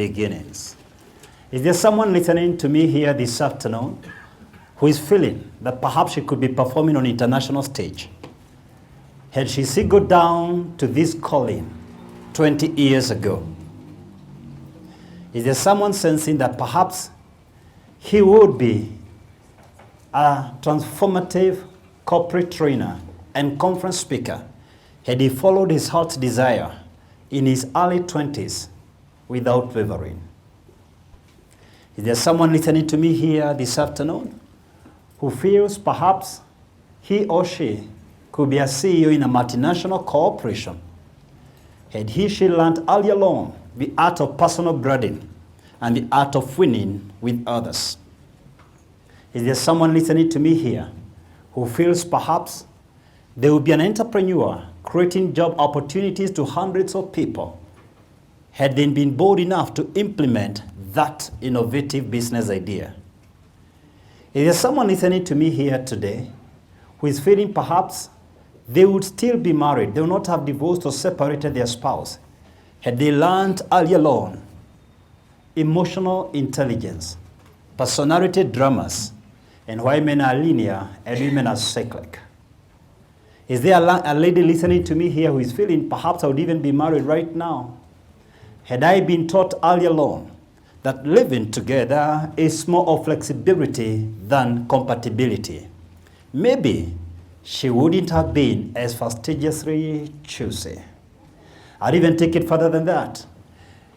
beginnings. Is there someone listening to me here this afternoon who is feeling that perhaps she could be performing on an international stage? Had she go down to this calling 20 years ago? Is there someone sensing that perhaps he would be a transformative corporate trainer and conference speaker had he followed his heart's desire in his early 20s without wavering? Is there someone listening to me here this afternoon who feels perhaps he or she could be a CEO in a multinational corporation had she learned early along the art of personal branding and the art of winning with others? Is there someone listening to me here who feels perhaps they will be an entrepreneur creating job opportunities to hundreds of people had they been bold enough to implement that innovative business idea? Is there someone listening to me here today who is feeling perhaps they would still be married, they will not have divorced or separated their spouse had they learned early on emotional intelligence, personality dramas, and why men are linear and women are cyclic? Is there a lady listening to me here who is feeling perhaps I would even be married right now had I been taught early on that living together is more of flexibility than compatibility? Maybe she wouldn't have been as fastidiously choosy. I'd even take it further than that.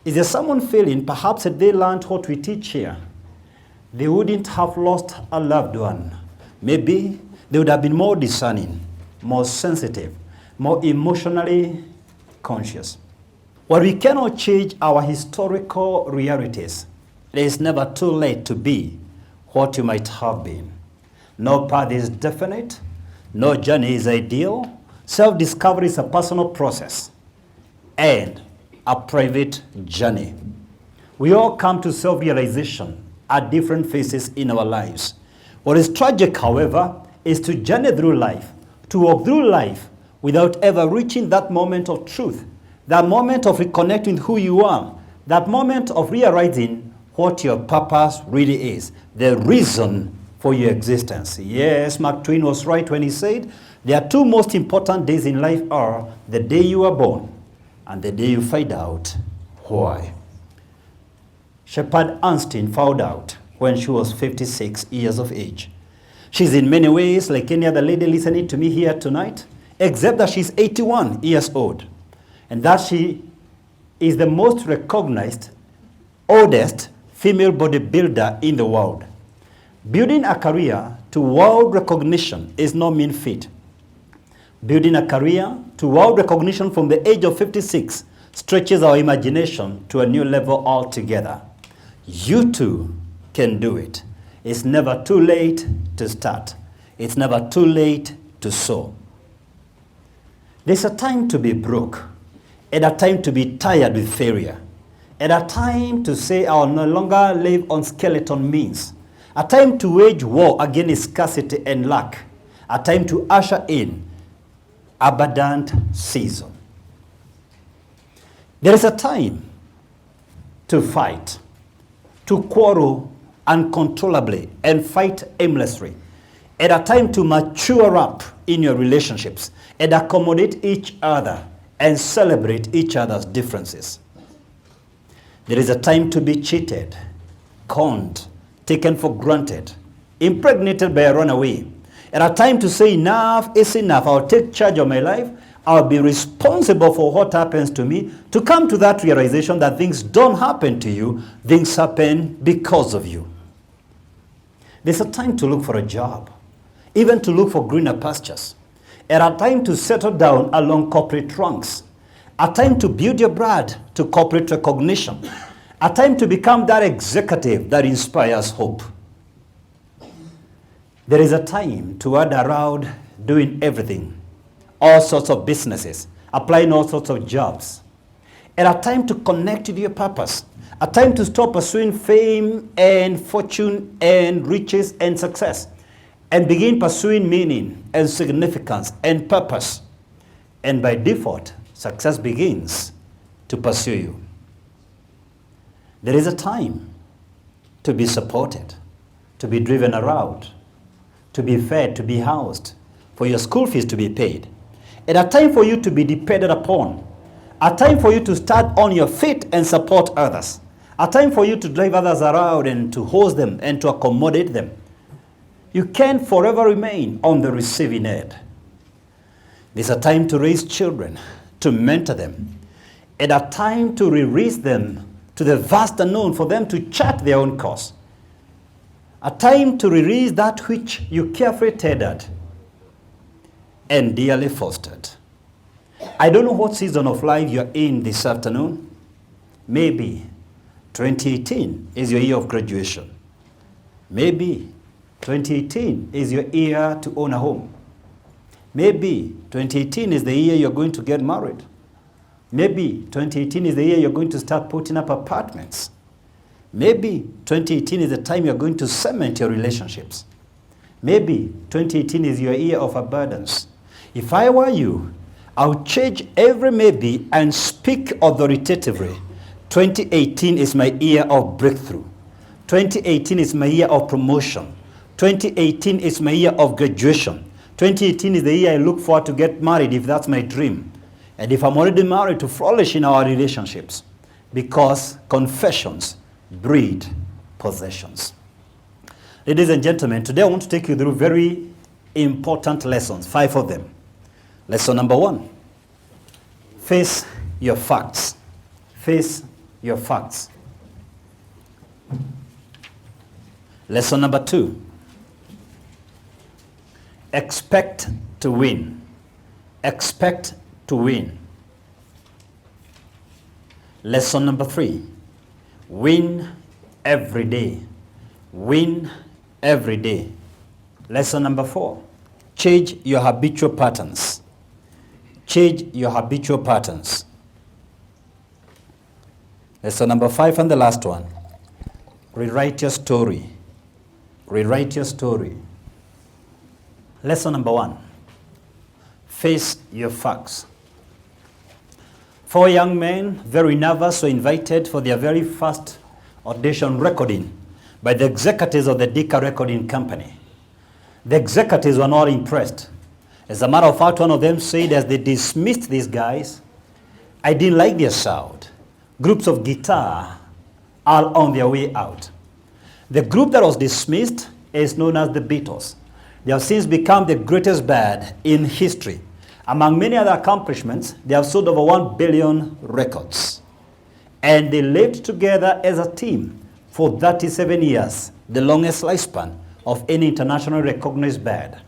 Is there someone feeling perhaps if they learned what we teach here, they wouldn't have lost a loved one? Maybe they would have been more discerning, more sensitive, more emotionally conscious. While we cannot change our historical realities, it is never too late to be what you might have been. No path is definite, no journey is ideal. Self-discovery is a personal process and a private journey. We all come to self-realization at different phases in our lives. What is tragic, however, is to journey through life, to walk through life without ever reaching that moment of truth, that moment of reconnecting who you are, that moment of realizing what your purpose really is, the reason for your existence. Yes, Mark Twain was right when he said, there are two most important days in life are the day you are born and the day you find out why. Shepherd Arnstein found out when she was 56 years of age. She's in many ways like any other lady listening to me here tonight, except that she's 81 years old, and that she is the most recognized, oldest female bodybuilder in the world. Building a career to world recognition is no mean feat. Building a career to world recognition from the age of 56 stretches our imagination to a new level altogether. You too can do it. It's never too late to start. It's never too late to sow. There's a time to be broke, and a time to be tired with failure, and a time to say I will no longer live on skeleton means, a time to wage war against scarcity and lack, a time to usher in abundant season. There is a time to fight, to quarrel uncontrollably and fight aimlessly, and a time to mature up in your relationships and accommodate each other and celebrate each other's differences. There is a time to be cheated, conned, taken for granted, impregnated by a runaway, and a time to say enough is enough. I'll take charge of my life. I'll be responsible for what happens to me, to come to that realization that things don't happen to you, things happen because of you. There's a time to look for a job, even to look for greener pastures, and a time to settle down along corporate ranks, a time to build your brand to corporate recognition, a time to become that executive that inspires hope. There is a time to add around doing everything, all sorts of businesses, applying all sorts of jobs, and a time to connect to your purpose, a time to stop pursuing fame and fortune and riches and success, and begin pursuing meaning and significance and purpose. And by default, success begins to pursue you. There is a time to be supported, to be driven around, to be fed, to be housed, for your school fees to be paid. And a time for you to be depended upon. A time for you to start on your feet and support others. A time for you to drive others around and to host them and to accommodate them. You can't forever remain on the receiving end. There's a time to raise children, to mentor them, and a time to release them to the vast unknown for them to chart their own course. A time to release that which you carefully tethered and dearly fostered. I don't know what season of life you're in this afternoon. Maybe 2018 is your year of graduation. Maybe 2018 is your year to own a home. Maybe 2018 is the year you're going to get married. Maybe 2018 is the year you're going to start putting up apartments. Maybe 2018 is the time you're going to cement your relationships. Maybe 2018 is your year of abundance. If I were you, I would change every maybe and speak authoritatively. 2018 is my year of breakthrough. 2018 is my year of promotion. 2018 is my year of graduation. 2018 is the year I look forward to get married if that's my dream. And if I'm already married, to flourish in our relationships. Because confessions breed possessions. Ladies and gentlemen, today I want to take you through very important lessons, 5 of them. Lesson number 1, face your facts. Face your facts. Lesson number 2, expect to win. Expect to win. Lesson number 3, win every day. Win every day. Lesson number 4, change your habitual patterns. Change your habitual patterns. Lesson number 5 and the last one, rewrite your story. Rewrite your story. Lesson number 1, face your facts. 4 young men, very nervous, were invited for their very first audition recording by the executives of the Decca Recording Company. The executives were not impressed. As a matter of fact, one of them said as they dismissed these guys, I didn't like their sound. Groups of guitar are on their way out. The group that was dismissed is known as the Beatles. They have since become the greatest band in history. Among many other accomplishments, they have sold over 1 billion records. And they lived together as a team for 37 years, the longest lifespan of any internationally recognized band.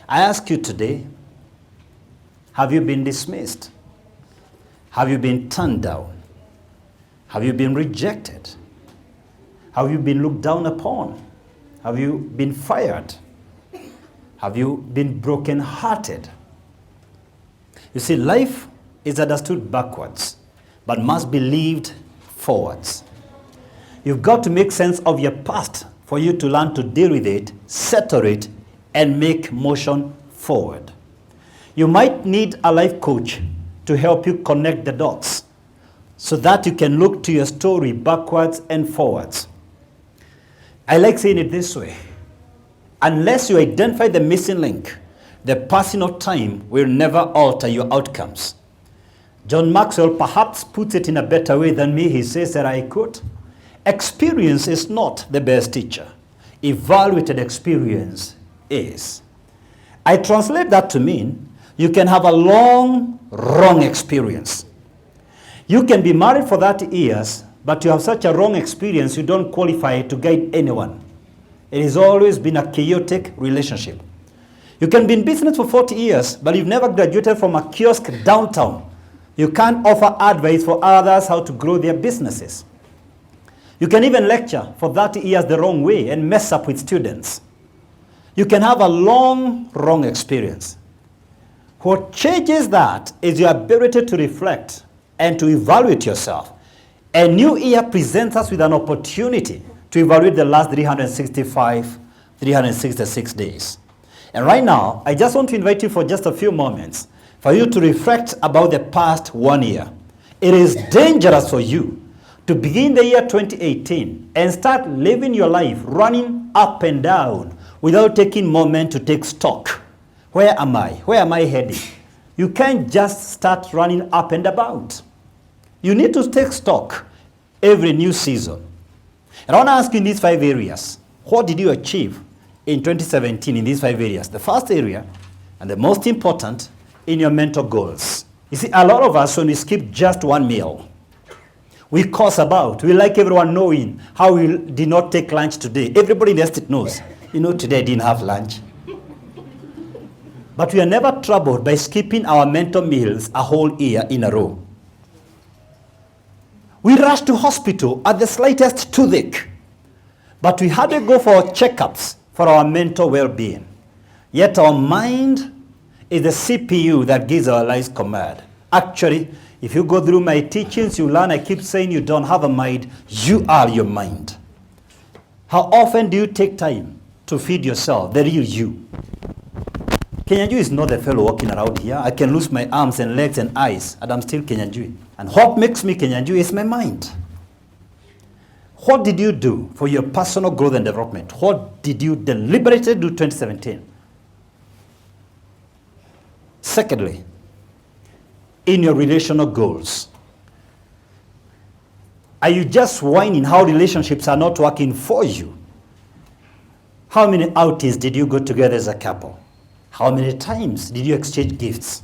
I ask you today, have you been dismissed? Have you been turned down? Have you been rejected? Have you been looked down upon? Have you been fired? Have you been broken-hearted? You see, life is understood backwards, but must be lived forwards. You've got to make sense of your past for you to learn to deal with it, settle it, and make motion forward. You might need a life coach to help you connect the dots so that you can look to your story backwards and forwards. I like saying it this way. Unless you identify the missing link, the passing of time will never alter your outcomes. John Maxwell perhaps puts it in a better way than me. He says that, I quote, experience is not the best teacher. Evaluated experience is. I translate that to mean you can have a long, wrong experience. You can be married for 30 years, but you have such a wrong experience you don't qualify to guide anyone. It has always been a chaotic relationship. You can be in business for 40 years, but you've never graduated from a kiosk downtown. You can't offer advice for others how to grow their businesses. You can even lecture for 30 years the wrong way and mess up with students. You can have a long, wrong experience. What changes that is your ability to reflect and to evaluate yourself. A new year presents us with an opportunity to evaluate the last 366 days. And right now, I just want to invite you for just a few moments for you to reflect about the past 1 year. It is dangerous for you to begin the year 2018 and start living your life running up and down without taking moment to take stock. Where am I? Where am I heading? You can't just start running up and about. You need to take stock every new season. And I want to ask you in these 5 areas, what did you achieve in 2017 in these 5 areas? The first area, and the most important, in your mental goals. You see, a lot of us, when we skip just one meal, we curse about. We like everyone knowing how we did not take lunch today. Everybody in the estate knows, today I didn't have lunch. But we are never troubled by skipping our mental meals a whole year in a row. We rush to hospital at the slightest toothache, but we hardly go for checkups for our mental well-being. Yet our mind is the CPU that gives our lives command. Actually, if you go through my teachings, you learn I keep saying you don't have a mind, you are your mind. How often do you take time to feed yourself, the real you? Kenyanjui is not the fellow walking around here. I can lose my arms and legs and eyes, and I'm still Kenyanjui. And what makes me Kenyanjui is my mind. What did you do for your personal growth and development? What did you deliberately do 2017? Secondly, in your relational goals, are you just whining how relationships are not working for you? How many outings did you go together as a couple? How many times did you exchange gifts?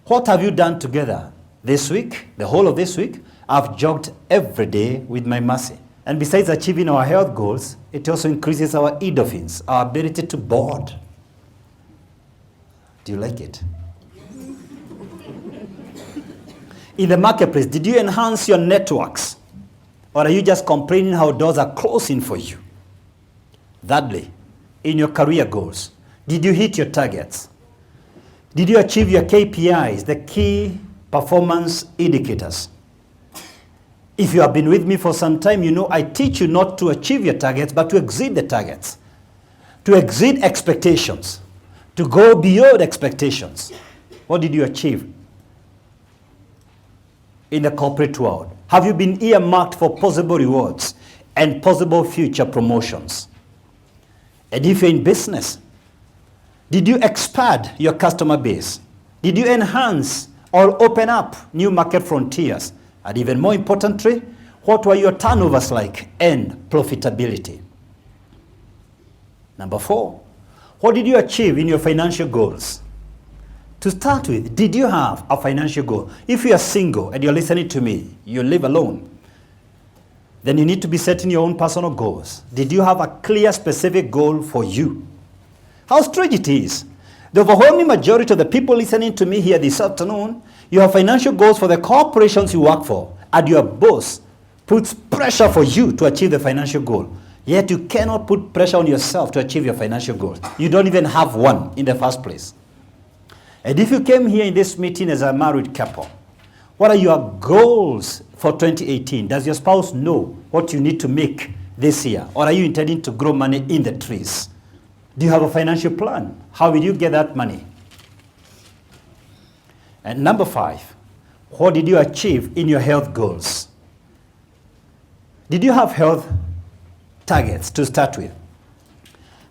What have you done together this week, the whole of this week? I've jogged every day with my Mercy. And besides achieving our health goals, it also increases our endorphins, our ability to bond. Do you like it? In the marketplace, did you enhance your networks? Or are you just complaining how doors are closing for you? Thirdly, in your career goals, did you hit your targets? Did you achieve your KPIs, the key performance indicators? If you have been with me for some time, you know I teach you not to achieve your targets, but to exceed the targets, to exceed expectations, to go beyond expectations. What did you achieve in the corporate world? Have you been earmarked for possible rewards and possible future promotions? And if you're in business, did you expand your customer base? Did you enhance or open up new market frontiers? And even more importantly, what were your turnovers like and profitability? Number 4, what did you achieve in your financial goals? To start with, did you have a financial goal? If you are single and you're listening to me, you live alone, then you need to be setting your own personal goals. Did you have a clear, specific goal for you? How strange it is. The overwhelming majority of the people listening to me here this afternoon, you have financial goals for the corporations you work for, and your boss puts pressure for you to achieve the financial goal. Yet you cannot put pressure on yourself to achieve your financial goals. You don't even have one in the first place. And if you came here in this meeting as a married couple, what are your goals for 2018? Does your spouse know what you need to make this year? Or are you intending to grow money in the trees? Do you have a financial plan? How will you get that money? And number 5, what did you achieve in your health goals? Did you have health targets to start with?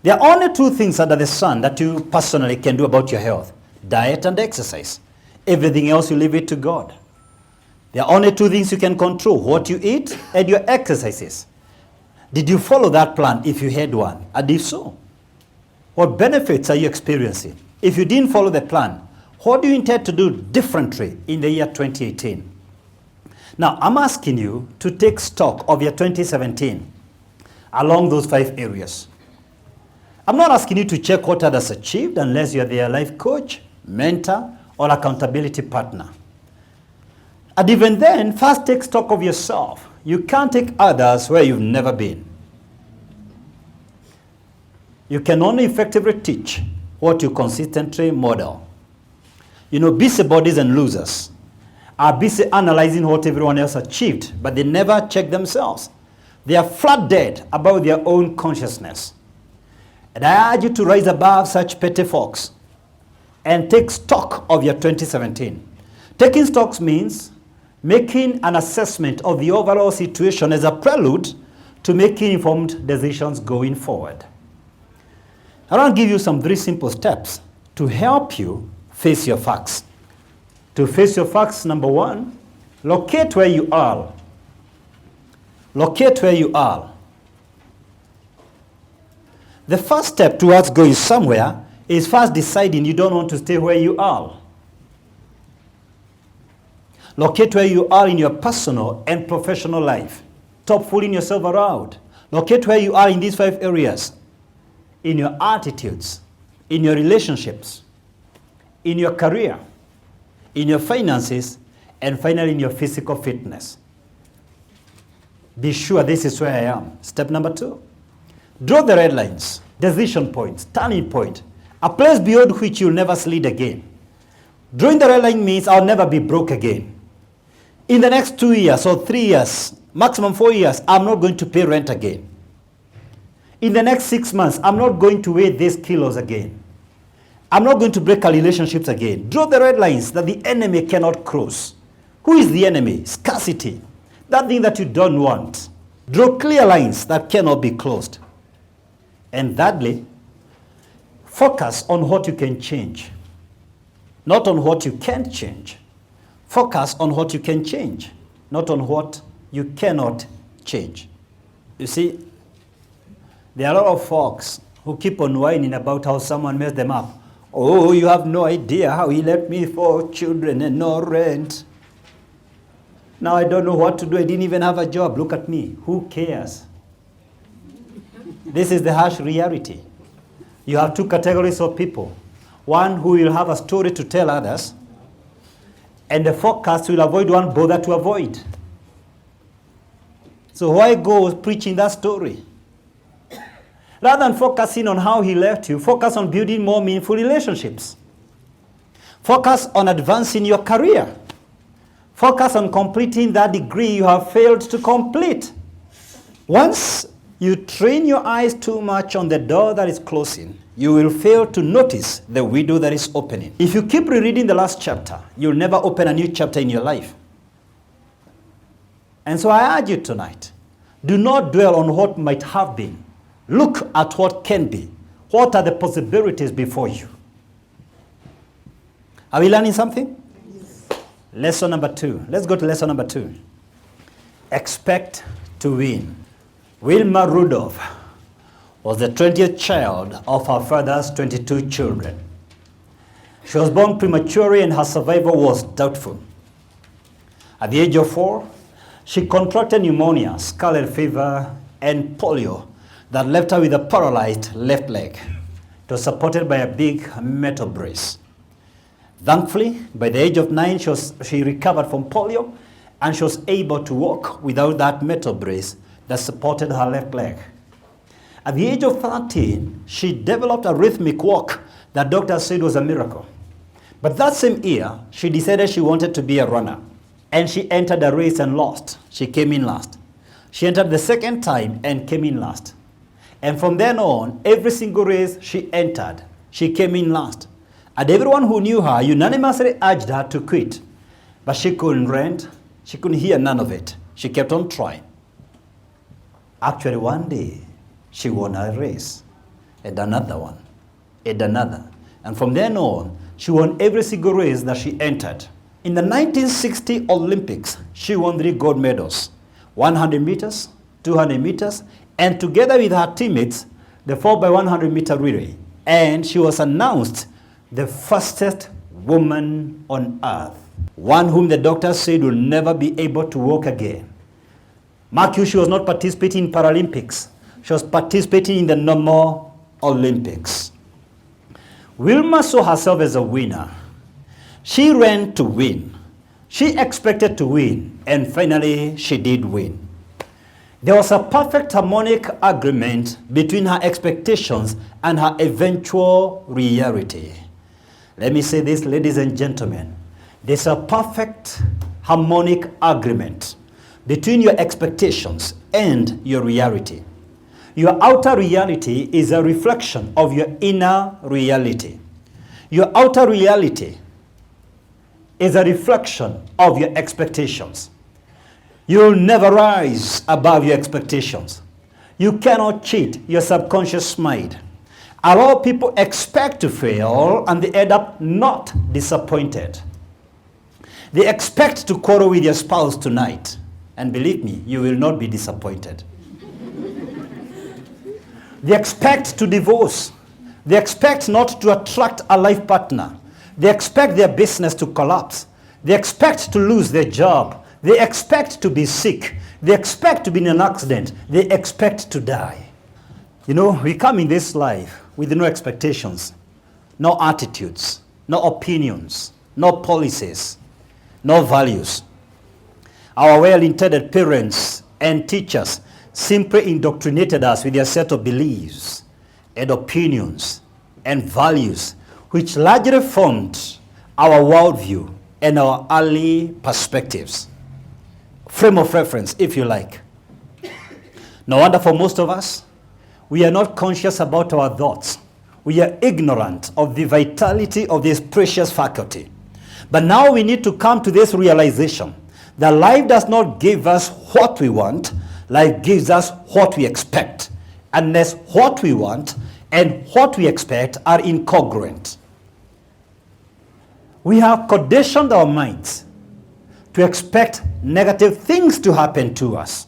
There are only 2 things under the sun that you personally can do about your health: diet and exercise. Everything else you leave it to God. There are only 2 things you can control: what you eat and your exercises. Did you follow that plan if you had one? And if so, what benefits are you experiencing? If you didn't follow the plan, what do you intend to do differently in the year 2018? Now, I'm asking you to take stock of your 2017 along those 5 areas. I'm not asking you to check what others achieved unless you're their life coach, mentor, or accountability partner. And even then, first take stock of yourself. You can't take others where you've never been. You can only effectively teach what you consistently model. Busybodies and losers are busy analyzing what everyone else achieved, but they never check themselves. They are flat dead about their own consciousness. And I urge you to rise above such petty folks and take stock of your 2017. Taking stocks means making an assessment of the overall situation as a prelude to making informed decisions going forward. I want to give you some very simple steps to help you face your facts. To face your facts, number one, locate where you are. Locate where you are. The first step towards going somewhere is first deciding you don't want to stay where you are. Locate where you are in your personal and professional life. Stop fooling yourself around. Locate where you are in these 5 areas. In your attitudes, in your relationships, in your career, in your finances, and finally in your physical fitness. Be sure this is where I am. Step number 2. Draw the red lines, decision points, turning point, a place beyond which you'll never slide again. Drawing the red line means I'll never be broke again. In the next 2 years or 3 years, maximum 4 years, I'm not going to pay rent again. In the next 6 months, I'm not going to weigh these kilos again. I'm not going to break our relationships again. Draw the red lines that the enemy cannot cross. Who is the enemy? Scarcity. That thing that you don't want. Draw clear lines that cannot be closed. And thirdly, focus on what you can change, not on what you can't change. Focus on what you can change, not on what you cannot change. You see, there are a lot of folks who keep on whining about how someone messed them up. Oh, you have no idea how he left me 4 children and no rent. Now I don't know what to do. I didn't even have a job. Look at me. Who cares? This is the harsh reality. You have 2 categories of people. One who will have a story to tell others, and the forecast will avoid one bother to avoid. So why go preaching that story? Rather than focusing on how he left you, focus on building more meaningful relationships. Focus on advancing your career. Focus on completing that degree you have failed to complete. Once you train your eyes too much on the door that is closing, you will fail to notice the window that is opening. If you keep rereading the last chapter, you'll never open a new chapter in your life. And so I urge you tonight, do not dwell on what might have been. Look at what can be. What are the possibilities before you? Are we learning something? Yes. Lesson number 2. Let's go to lesson number 2. Expect to win. Wilma Rudolph was the 20th child of her father's 22 children. She was born prematurely and her survival was doubtful. At the age of 4, she contracted pneumonia, scarlet fever, and polio that left her with a paralyzed left leg. It was supported by a big metal brace. Thankfully, by the age of 9, she recovered from polio and she was able to walk without that metal brace that supported her left leg. At the age of 13, she developed a rhythmic walk that doctors said was a miracle. But that same year, she decided she wanted to be a runner. And she entered a race and lost. She came in last. She entered the second time and came in last. And from then on, every single race she entered, she came in last. And everyone who knew her unanimously urged her to quit. But she couldn't rent. She couldn't hear none of it. She kept on trying. Actually, one day, she won a race, and another one, and another. And from then on, she won every single race that she entered. In the 1960 Olympics, she won 3 gold medals, 100 meters, 200 meters, and together with her teammates, the 4x100 meter relay. And she was announced the fastest woman on earth, one whom the doctors said will never be able to walk again. Mark you, she was not participating in Paralympics. She was participating in the normal Olympics. Wilma saw herself as a winner. She ran to win. She expected to win, and finally she did win. There was a perfect harmonic agreement between her expectations and her eventual reality. Let me say this, ladies and gentlemen. There's a perfect harmonic agreement between your expectations and your reality. Your outer reality is a reflection of your inner reality. Your outer reality is a reflection of your expectations. You'll never rise above your expectations. You cannot cheat your subconscious mind. A lot of people expect to fail and they end up not disappointed. They expect to quarrel with your spouse tonight. And believe me, you will not be disappointed. They expect to divorce. They expect not to attract a life partner. They expect their business to collapse. They expect to lose their job. They expect to be sick. They expect to be in an accident. They expect to die. You know, we come in this life with no expectations, no attitudes, no opinions, no policies, no values. Our well-intended parents and teachers simply indoctrinated us with their set of beliefs and opinions and values, which largely formed our worldview and our early perspectives. Frame of reference, if you like. No wonder for most of us, we are not conscious about our thoughts. We are ignorant of the vitality of this precious faculty. But now we need to come to this realization that life does not give us what we want, life gives us what we expect. Unless what we want and what we expect are incongruent. We have conditioned our minds to expect negative things to happen to us.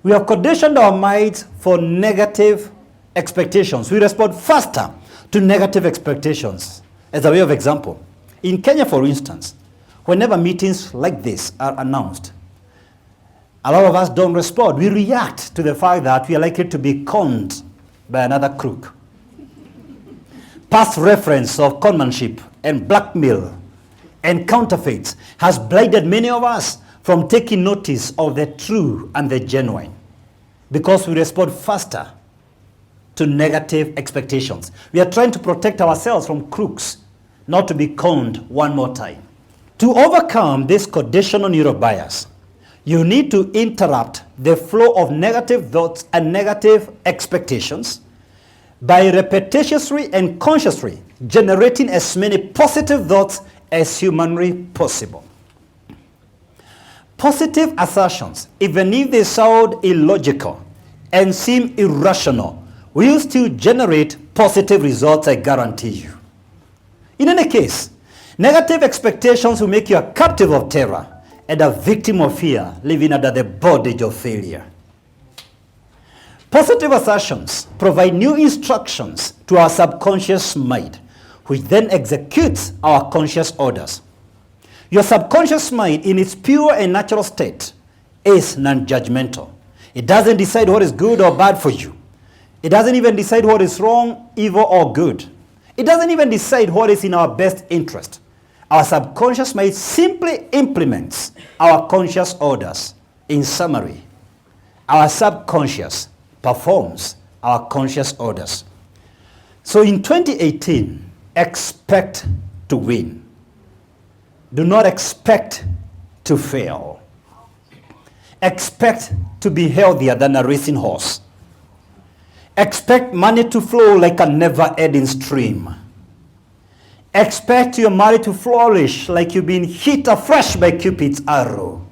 We have conditioned our minds for negative expectations. We respond faster to negative expectations. As a way of example, in Kenya, for instance, whenever meetings like this are announced, a lot of us don't respond. We react to the fact that we are likely to be conned by another crook. Past reference of conmanship and blackmail and counterfeits has blinded many of us from taking notice of the true and the genuine, because we respond faster to negative expectations. We are trying to protect ourselves from crooks, not to be conned one more time. To overcome this conditional neurobias, you need to interrupt the flow of negative thoughts and negative expectations by repetitiously and consciously generating as many positive thoughts as humanly possible. Positive assertions, even if they sound illogical and seem irrational, will still generate positive results, I guarantee you. In any case, negative expectations will make you a captive of terror and a victim of fear, living under the bondage of failure. Positive assertions provide new instructions to our subconscious mind, which then executes our conscious orders. Your subconscious mind, in its pure and natural state, is non-judgmental. It doesn't decide what is good or bad for you. It doesn't even decide what is wrong, evil, or good. It doesn't even decide what is in our best interest. Our subconscious mind simply implements our conscious orders. In summary, our subconscious performs our conscious orders. So in 2018, expect to win. Do not expect to fail. Expect to be healthier than a racing horse. Expect money to flow like a never-ending stream. Expect your marriage to flourish like you've been hit afresh by Cupid's arrow.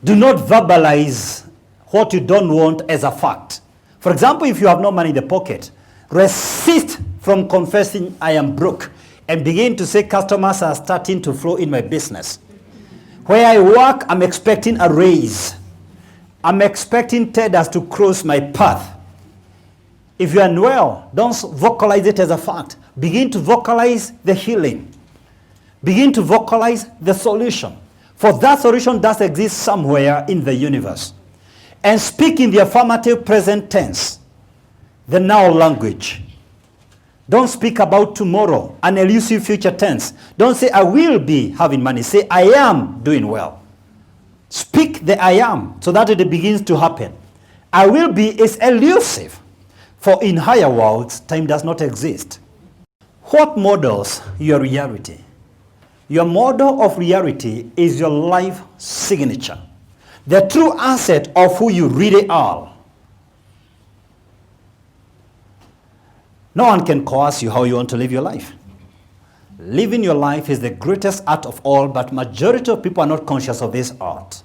Do not verbalize what you don't want as a fact. For example, if you have no money in the pocket, resist from confessing I am broke and begin to say customers are starting to flow in my business. Where I work, I'm expecting a raise. I'm expecting tenders to cross my path. If you're unwell, don't vocalize it as a fact. Begin to vocalize the healing. Begin to vocalize the solution. For that solution does exist somewhere in the universe. And speak in the affirmative present tense, the now language. Don't speak about tomorrow, an elusive future tense. Don't say, I will be having money. Say, I am doing well. Speak the I am so that it begins to happen. I will be is elusive. For in higher worlds, time does not exist. What models your reality? Your model of reality is your life signature. The true asset of who you really are. No one can coerce you how you want to live your life. living your life is the greatest art of all, but majority of people are not conscious of this art.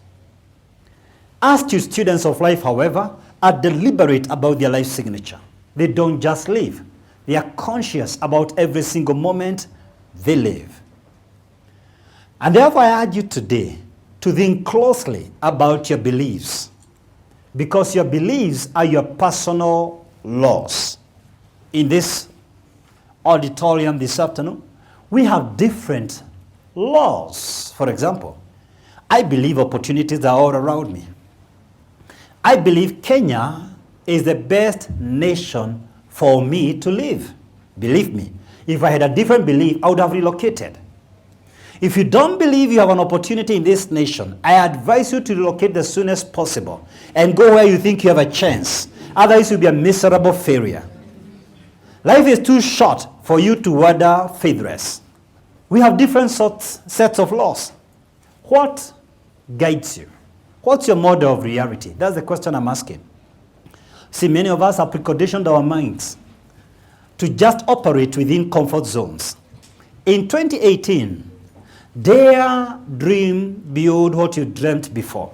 Astute students of life, however, are deliberate about their life signature. They don't just live. They are conscious about every single moment they live. And therefore I urge you today to think closely about your beliefs, because your beliefs are your personal laws. In this auditorium this afternoon, we have different laws. For example, I believe opportunities are all around me. I believe Kenya is the best nation for me to live. Believe me, if I had a different belief, I would have relocated. If you don't believe you have an opportunity in this nation, I advise you to relocate as soon as possible and go where you think you have a chance. Otherwise, you'll be a miserable failure. Life is too short for you to wander faithless. We have different sets of laws. What guides you? What's your model of reality? That's the question I'm asking. See, many of us have preconditioned our minds to just operate within comfort zones. In 2018, dare dream beyond what you dreamt before.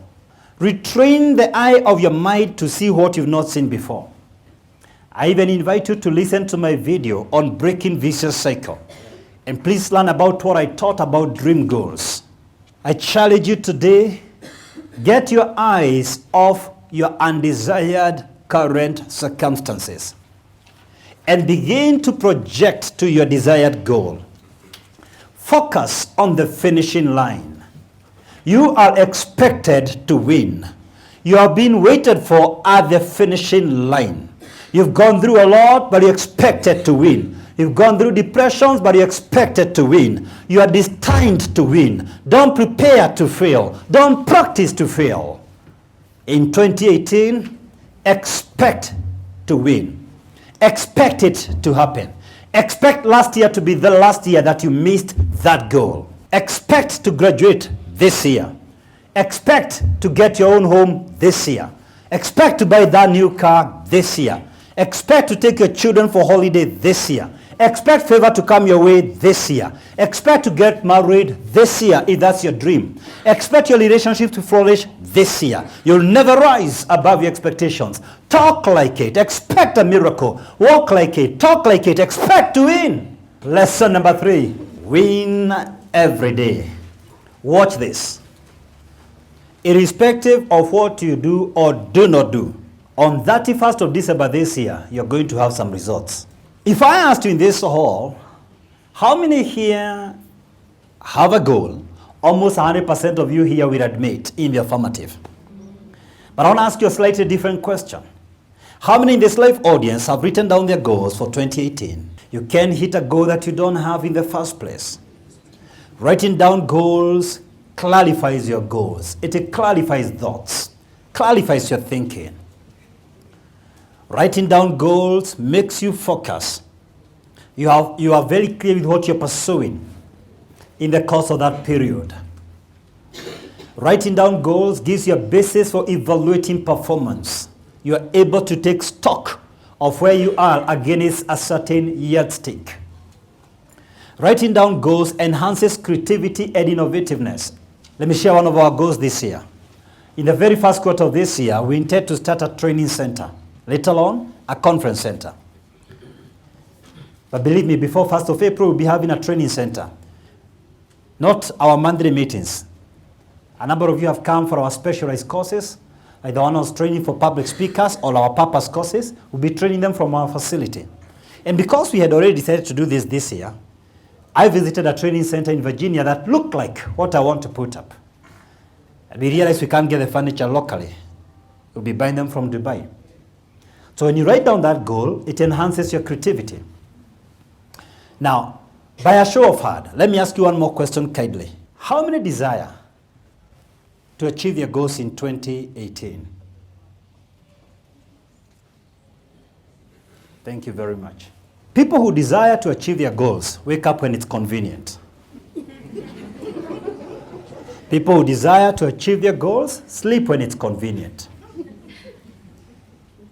Retrain the eye of your mind to see what you've not seen before. I even invite you to listen to my video on breaking vicious cycle. And please learn about what I taught about dream goals. I challenge you today, get your eyes off your undesired current circumstances and begin to project to your desired goal. Focus on the finishing line. You are expected to win. You are being waited for at the finishing line. You've gone through a lot, but you're expected to win. You've gone through depressions, but you're expected to win. You are destined to win. Don't prepare to fail. Don't practice to fail. In 2018, expect to win. Expect it to happen. Expect last year to be the last year that you missed that goal. Expect to graduate this year. Expect to get your own home this year. Expect to buy that new car this year. Expect to take your children for holiday this year. Expect favor to come your way this year. Expect to get married this year if that's your dream. Expect your relationship to flourish this year. You'll never rise above your expectations. Talk like it. Expect a miracle. Walk like it. Talk like it. Expect to win. Lesson number 3. Win every day. Watch this. Irrespective of what you do or do not do, on 31st of December this year, you're going to have some results. If I asked you in this hall, how many here have a goal? Almost 100% of you here will admit in the affirmative. But I want to ask you a slightly different question. How many in this live audience have written down their goals for 2018? You can't hit a goal that you don't have in the first place. Writing down goals clarifies your goals. It clarifies thoughts, clarifies your thinking. Writing down goals makes you focus. You are very clear with what you're pursuing in the course of that period. Writing down goals gives you a basis for evaluating performance. You are able to take stock of where you are against a certain yardstick. Writing down goals enhances creativity and innovativeness. Let me share one of our goals this year. In the very first quarter of this year, we intend to start a training center. Later on, a conference center. But believe me, before 1st of April, we'll be having a training center. Not our monthly meetings. A number of you have come for our specialized courses, like the one I was training for public speakers, or our purpose courses. We'll be training them from our facility. And because we had already decided to do this year, I visited a training center in Virginia that looked like what I want to put up. And we realized we can't get the furniture locally. We'll be buying them from Dubai. So when you write down that goal, it enhances your creativity. Now, by a show of hand, let me ask you one more question kindly. How many desire to achieve your goals in 2018? Thank you very much. People who desire to achieve their goals wake up when it's convenient. People who desire to achieve their goals sleep when it's convenient.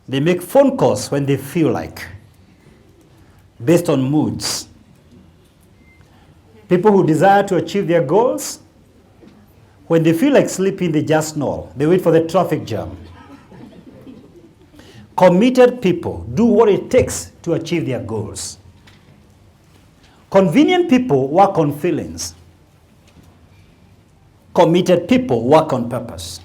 They make phone calls when they feel like, based on moods. People who desire to achieve their goals, when they feel like sleeping, they just snore. They wait for the traffic jam. Committed people do what it takes to achieve their goals. Convenient people work on feelings. Committed people work on purpose.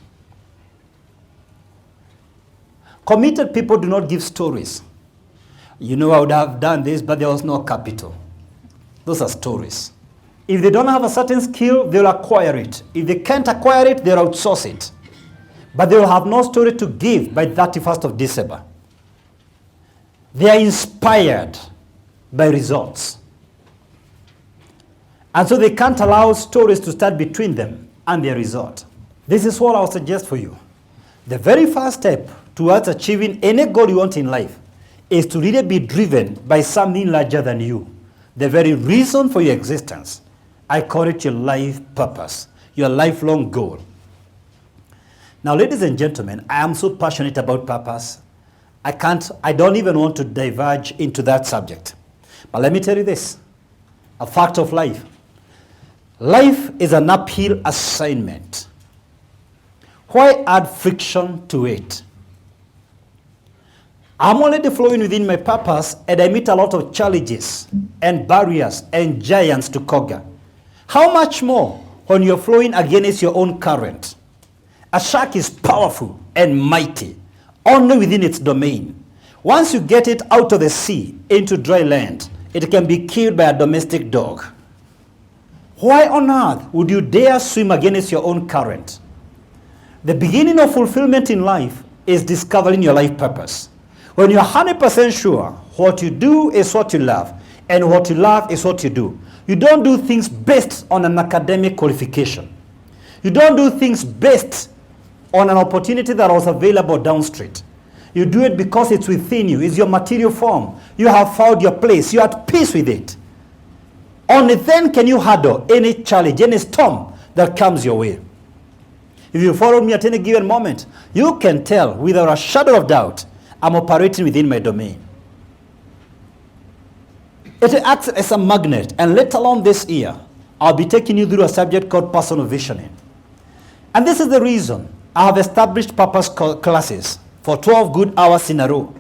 Committed people do not give stories. You know, I would have done this, but there was no capital. Those are stories. If they don't have a certain skill, they'll acquire it. If they can't acquire it, they'll outsource it. But they will have no story to give by 31st of December. They are inspired by results. And so they can't allow stories to stand between them and their result. This is what I'll suggest for you. The very first step towards achieving any goal you want in life is to really be driven by something larger than you. The very reason for your existence. I call it your life purpose, your lifelong goal. Now, ladies and gentlemen, I am so passionate about purpose. I don't even want to diverge into that subject. But let me tell you this, a fact of life. Life is an uphill assignment. Why add friction to it? I'm already flowing within my purpose, and I meet a lot of challenges and barriers and giants to conquer. How much more when you're flowing against your own current? A shark is powerful and mighty, only within its domain. Once you get it out of the sea into dry land, it can be killed by a domestic dog. Why on earth would you dare swim against your own current? The beginning of fulfillment in life is discovering your life purpose. When you're 100% sure what you do is what you love, and what you love is what you do, you don't do things based on an academic qualification. You don't do things based on an opportunity that was available down street. You do it because it's within you, it's your material form. You have found your place, you're at peace with it. Only then can you handle any challenge, any storm that comes your way. If you follow me at any given moment, you can tell without a shadow of doubt, I'm operating within my domain. It acts as a magnet, and let alone this year, I'll be taking you through a subject called personal visioning. And this is the reason I have established purpose classes for 12 good hours in a row.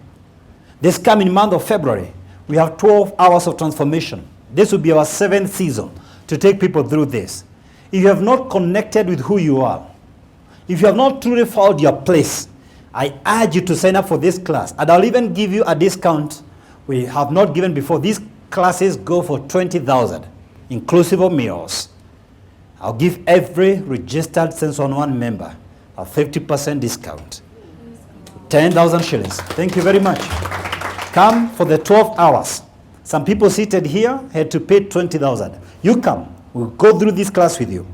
This coming month of February, we have 12 hours of transformation. This will be our 7th season to take people through this. If you have not connected with who you are, if you have not truly found your place, I urge you to sign up for this class. And I'll even give you a discount we have not given before. These classes go for $20,000, inclusive of meals. I'll give every registered Sense on One member a 50% discount. 10,000 shillings. Thank you very much. Come for the 12 hours. Some people seated here had to pay 20,000. You come. We'll go through this class with you.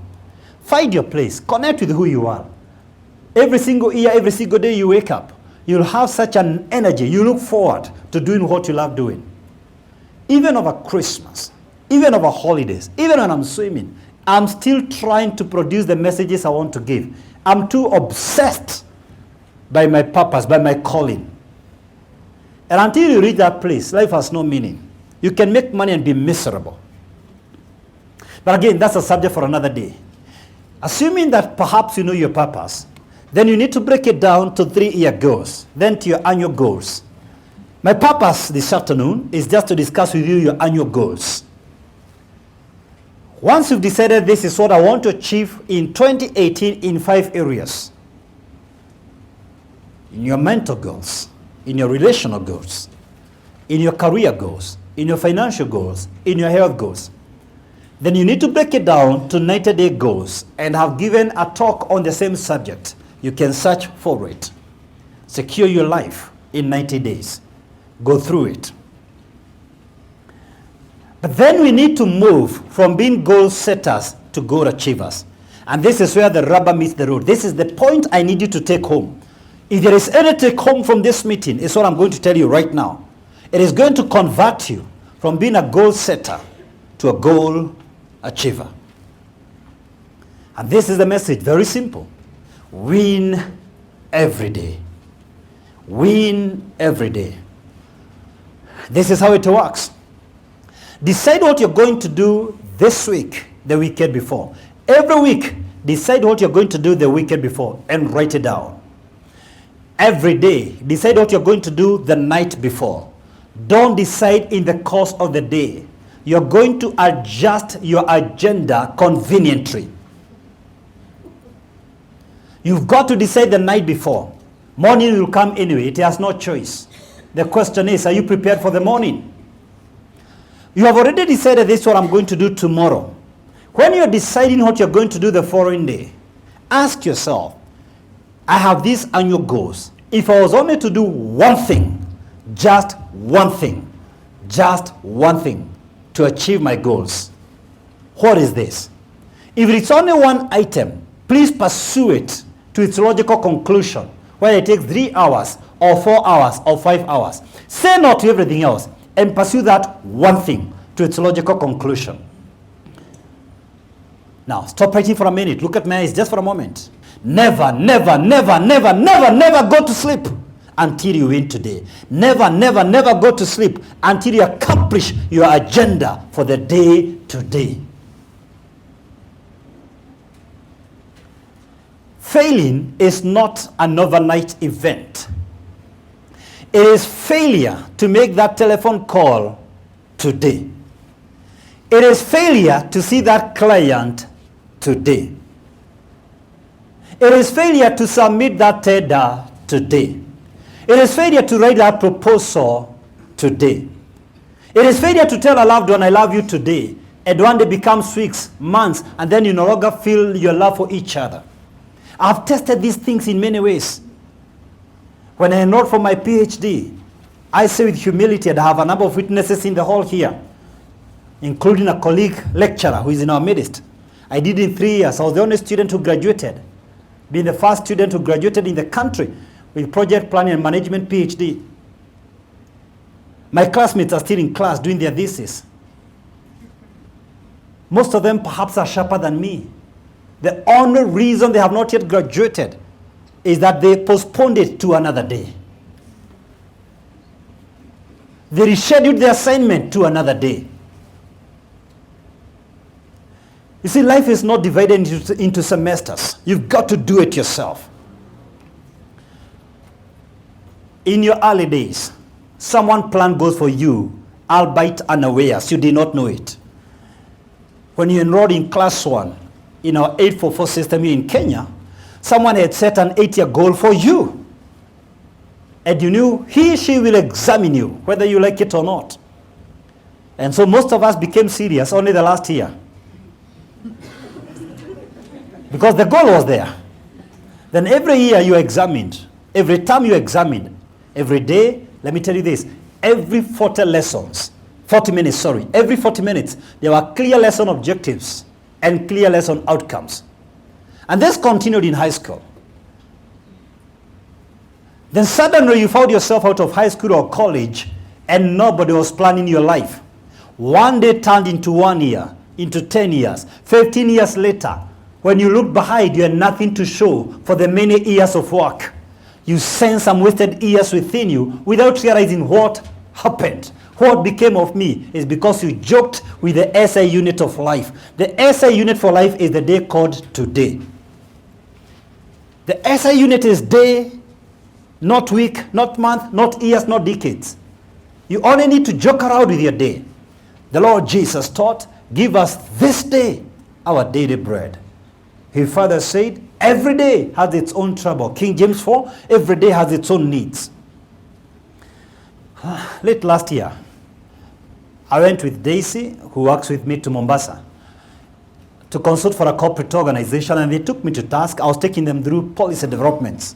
Find your place. Connect with who you are. Every single year, every single day you wake up, you'll have such an energy. You look forward to doing what you love doing. Even over Christmas, even over holidays, even when I'm swimming, I'm still trying to produce the messages I want to give. I'm too obsessed by my purpose, by my calling. And until you reach that place, life has no meaning. You can make money and be miserable. But again, that's a subject for another day. Assuming that perhaps you know your purpose, then you need to break it down to 3-year goals, then to your annual goals. My purpose this afternoon is just to discuss with you your annual goals. Once you've decided this is what I want to achieve in 2018 in 5 areas. In your mental goals, in your relational goals, in your career goals, in your financial goals, in your health goals. Then you need to break it down to 90-day goals and have given a talk on the same subject. You can search for it. Secure your life in 90 days. Go through it. But then we need to move from being goal setters to goal achievers. And this is where the rubber meets the road. This is the point I need you to take home. If there is any take home from this meeting, it's what I'm going to tell you right now. It is going to convert you from being a goal setter to a goal achiever. And this is the message, very simple. Win every day. Win every day. This is how it works. Decide what you're going to do this week, the weekend before. Every week, decide what you're going to do the weekend before and write it down. Every day, decide what you're going to do the night before. Don't decide in the course of the day. You're going to adjust your agenda conveniently. You've got to decide the night before. Morning will come anyway. It has no choice. The question is, are you prepared for the morning? You have already decided this is what I'm going to do tomorrow. When you're deciding what you're going to do the following day, ask yourself, I have these annual goals. If I was only to do one thing, just one thing to achieve my goals, what is this? If it's only one item, please pursue it to its logical conclusion, whether it takes 3 hours or 4 hours or 5 hours. Say no to everything else and pursue that one thing to its logical conclusion. Now, stop writing for a minute. Look at my eyes just for a moment. Never go to sleep until you win today. Never go to sleep until you accomplish your agenda for the day today. Failing is not an overnight event. It is failure to make that telephone call today. It is failure to see that client today. It is failure to submit that tender today. It is failure to write that proposal today. It is failure to tell a loved one, I love you today, and one day becomes weeks, months, and then you no longer feel your love for each other. I've tested these things in many ways. When I enrolled for my PhD, I say with humility, and I have a number of witnesses in the hall here, including a colleague lecturer who is in our midst. I did in 3 years. I was the only student who graduated, being the first student who graduated in the country with project planning and management PhD. My classmates are still in class doing their thesis. Most of them perhaps are sharper than me. The only reason they have not yet graduated is that they postponed it to another day. They rescheduled the assignment to another day. You see, life is not divided into semesters. You've got to do it yourself. In your early days, someone planned goals for you, albeit unawares. You did not know it. When you enrolled in class 1, in our 844 system here in Kenya, someone had set an 8-year goal for you. And you knew she will examine you, whether you like it or not. And so most of us became serious only the last year. Because the goal was there. Then every year you examined. Every time you examined. Every day, let me tell you this. Every 40 minutes, there were clear lesson objectives and clear lesson outcomes. And this continued in high school. Then suddenly you found yourself out of high school or college and nobody was planning your life. One day turned into 1 year, into 10 years, 15 years later. When you look behind, you had nothing to show for the many years of work. You sense some wasted years within you without realizing what happened. What became of me is because you joked with the SI unit of life. The SI unit for life is the day called today. The SI unit is day, not week, not month, not years, not decades. You only need to joke around with your day. The Lord Jesus taught, give us this day our daily bread. He further said, every day has its own trouble. King James 4, every day has its own needs. Late last year, I went with Daisy, who works with me, to Mombasa to consult for a corporate organization, and they took me to task. I was taking them through policy developments.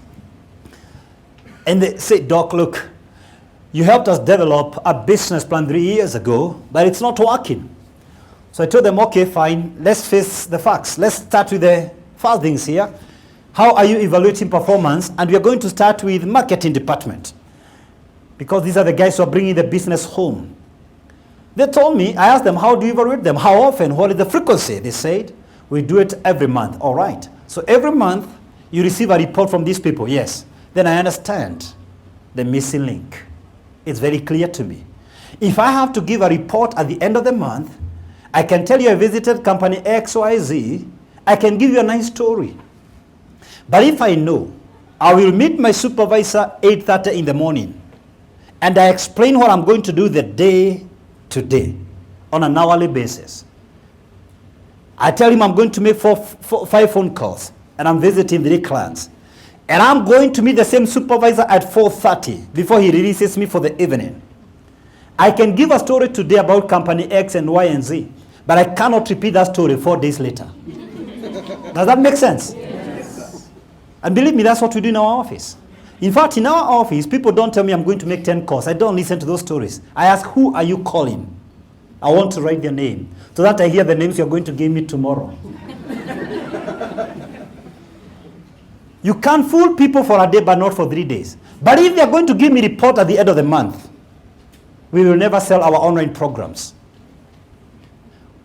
And they said, Doc, look, you helped us develop a business plan 3 years ago, but it's not working. So I told them, okay, fine, let's face the facts. Let's start with the first things here. How are you evaluating performance? And we are going to start with marketing department, because these are the guys who are bringing the business home. They told me, I asked them, how do you evaluate them? How often? What is the frequency? They said, we do it every month. All right. So every month, you receive a report from these people. Yes. Then I understand the missing link. It's very clear to me. If I have to give a report at the end of the month, I can tell you I visited company XYZ. I can give you a nice story. But if I know I will meet my supervisor 8:30 in the morning, and I explain what I'm going to do the day to day on an hourly basis. I tell him I'm going to make 5 phone calls, and I'm visiting 3 clients. And I'm going to meet the same supervisor at 4:30 before he releases me for the evening. I can give a story today about company X and Y and Z, but I cannot repeat that story 4 days later. Does that make sense? Yes. And believe me, that's what we do in our office. In fact, in our office, people don't tell me I'm going to make 10 calls. I don't listen to those stories. I ask, who are you calling? I want to write their name so that I hear the names you're going to give me tomorrow. You can't fool people for a day, but not for 3 days. But if they're going to give me a report at the end of the month, we will never sell our online programs.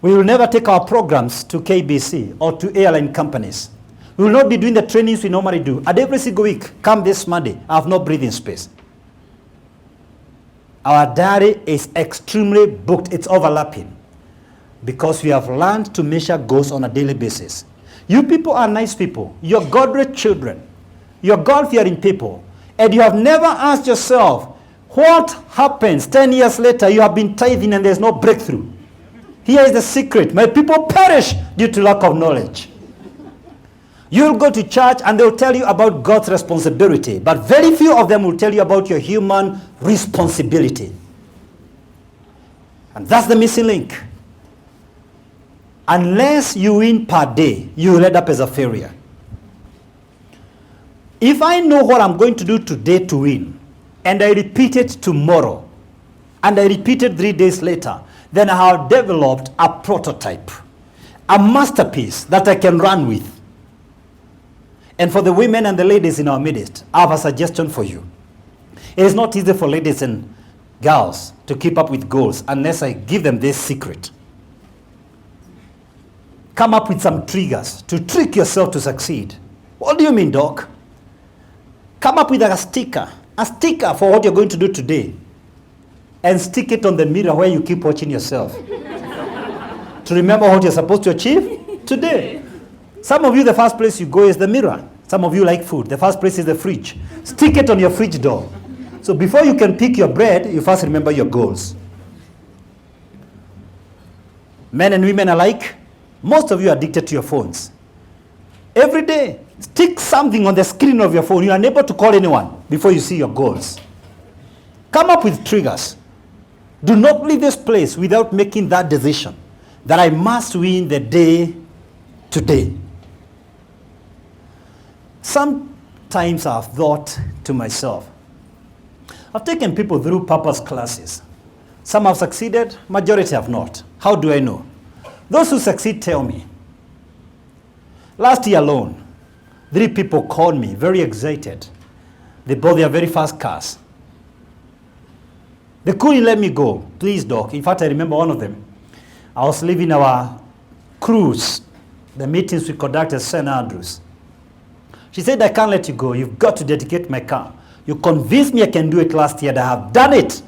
We will never take our programs to KBC or to airline companies. We will not be doing the trainings we normally do. And every single week, come this Monday, I have no breathing space. Our diary is extremely booked. It's overlapping because we have learned to measure goals on a daily basis. You people are nice people. You're godly children. You're God-fearing people. And you have never asked yourself, what happens 10 years later? You have been tithing and there's no breakthrough. Here is the secret. My people perish due to lack of knowledge. You'll go to church and they'll tell you about God's responsibility, but very few of them will tell you about your human responsibility. And that's the missing link. Unless you win per day, you will end up as a failure. If I know what I'm going to do today to win, and I repeat it tomorrow, and I repeat it 3 days later, then I have developed a prototype, a masterpiece that I can run with. And for the women and the ladies in our midst, I have a suggestion for you. It is not easy for ladies and girls to keep up with goals unless I give them this secret. Come up with some triggers to trick yourself to succeed. What do you mean, Doc? Come up with a sticker for what you're going to do today, and stick it on the mirror where you keep watching yourself to remember what you're supposed to achieve today. Some of you, the first place you go is the mirror. Some of you like food. The first place is the fridge. Stick it on your fridge door. So before you can pick your bread, you first remember your goals. Men and women alike, most of you are addicted to your phones. Every day, stick something on the screen of your phone. You are unable to call anyone before you see your goals. Come up with triggers. Do not leave this place without making that decision that I must win the day today. Sometimes I've thought to myself, I've taken people through purpose classes. Some have succeeded, majority have not. How do I know? Those who succeed tell me. Last year alone, 3 people called me, very excited. They bought their very first cars. They couldn't let me go. Please, Doc. In fact, I remember one of them. I was leaving our cruise, the meetings we conducted at St. Andrews. She said, I can't let you go. You've got to dedicate my car. You convinced me I can do it last year, and I have done it.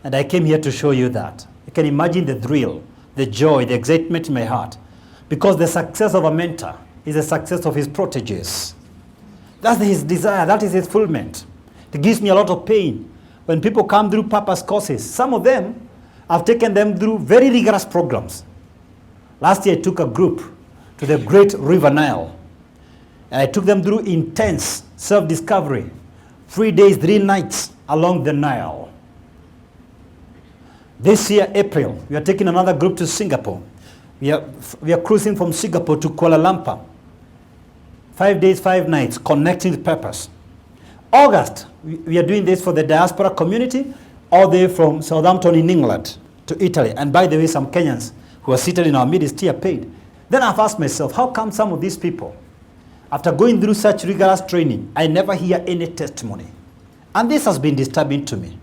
And I came here to show you that. You can imagine the thrill, the joy, the excitement in my heart. Because the success of a mentor is the success of his proteges. That's his desire. That is his fulfillment. It gives me a lot of pain when people come through purpose courses. Some of them, I've taken them through very rigorous programs. Last year, I took a group to the Great River Nile. And I took them through intense self-discovery. 3 days, 3 nights along the Nile. This year, April, we are taking another group to Singapore. We are cruising from Singapore to Kuala Lumpur. 5 days, 5 nights, connecting with purpose. August, we are doing this for the diaspora community, all the way from Southampton in England to Italy. And by the way, some Kenyans who are seated in our midst here paid. Then I've asked myself, how come some of these people, after going through such rigorous training, I never hear any testimony? And this has been disturbing to me.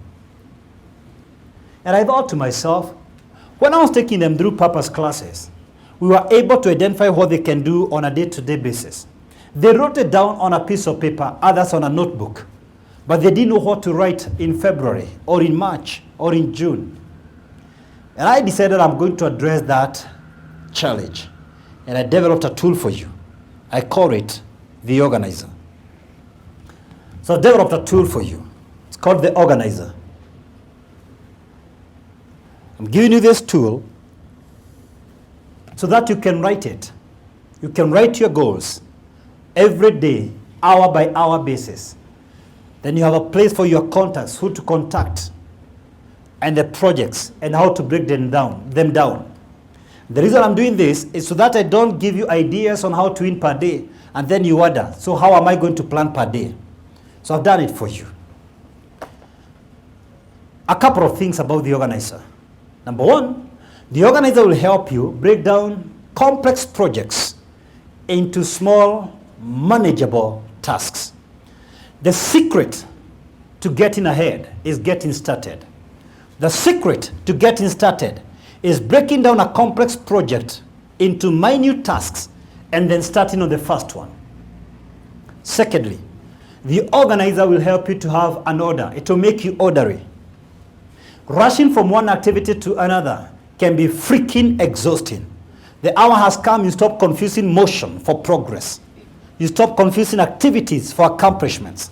And I thought to myself, when I was taking them through purpose classes, we were able to identify what they can do on a day-to-day basis. They wrote it down on a piece of paper, others on a notebook, but they didn't know what to write in February or in March or in June. And I decided I'm going to address that challenge. And I developed a tool for you. I call it the organizer. So I developed a tool for you. It's called the organizer. I'm giving you this tool so that you can write it. You can write your goals every day, hour by hour basis. Then you have a place for your contacts, who to contact, and the projects, and how to break them down. The reason I'm doing this is so that I don't give you ideas on how to win per day, and then you wonder, so how am I going to plan per day? So I've done it for you. A couple of things about the organizer. Number one, the organizer will help you break down complex projects into small, manageable tasks. The secret to getting ahead is getting started. The secret to getting started is breaking down a complex project into minute tasks and then starting on the first one. Secondly, the organizer will help you to have an order. It will make you orderly. Rushing from one activity to another can be freaking exhausting. The hour has come, you stop confusing motion for progress. You stop confusing activities for accomplishments.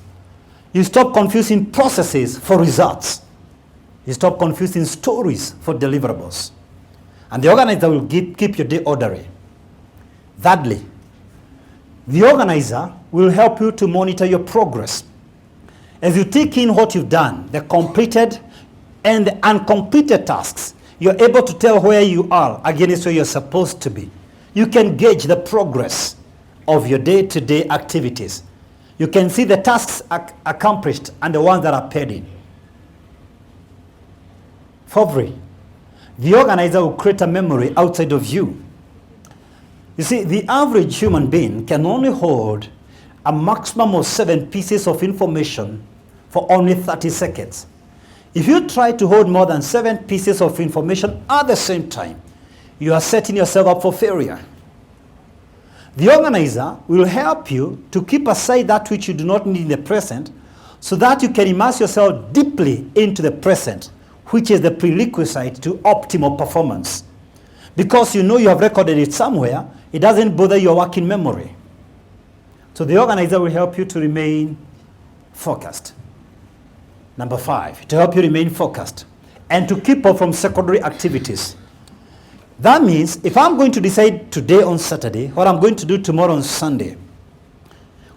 You stop confusing processes for results. You stop confusing stories for deliverables. And the organizer will keep your day orderly. Thirdly, the organizer will help you to monitor your progress. As you take in what you've done, the completed and the uncompleted tasks, you're able to tell where you are against where you're supposed to be. You can gauge the progress of your day-to-day activities. You can see the tasks accomplished and the ones that are pending. Fourthly, the organizer will create a memory outside of you. You see, the average human being can only hold a maximum of 7 pieces of information for only 30 seconds. If you try to hold more than 7 pieces of information at the same time, you are setting yourself up for failure. The organizer will help you to keep aside that which you do not need in the present so that you can immerse yourself deeply into the present, which is the prerequisite to optimal performance. Because you know you have recorded it somewhere, it doesn't bother your working memory. So the organizer will help you to remain focused. Number 5, to help you remain focused and to keep up from secondary activities. That means if I'm going to decide today on Saturday what I'm going to do tomorrow on Sunday,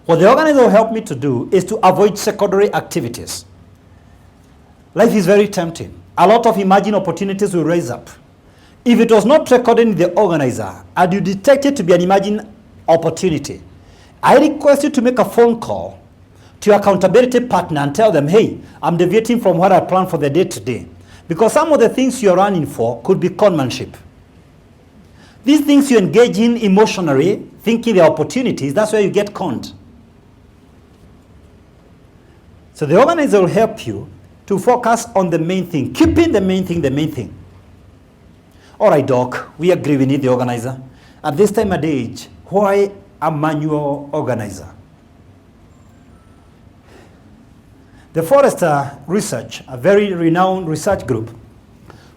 what the organizer will help me to do is to avoid secondary activities. Life is very tempting. A lot of emerging opportunities will rise up. If it was not recorded in the organizer and you detect it to be an emerging opportunity, I request you to make a phone call to your accountability partner and tell them, hey, I'm deviating from what I planned for the day today. Because some of the things you're running for could be conmanship. These things you engage in emotionally, thinking they're opportunities, that's where you get conned. So the organizer will help you to focus on the main thing, keeping the main thing the main thing. All right, Doc, we agree we need the organizer. At this time of age, why a manual organizer? The Forrester Research, a very renowned research group,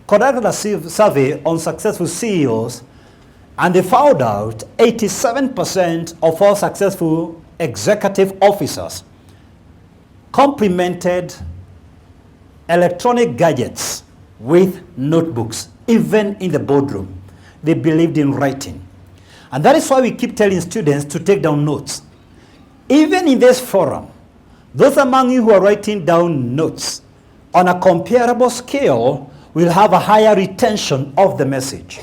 conducted a survey on successful CEOs, and they found out 87% of all successful executive officers complemented electronic gadgets with notebooks, even in the boardroom. They believed in writing. And that is why we keep telling students to take down notes. Even in this forum, those among you who are writing down notes on a comparable scale will have a higher retention of the message.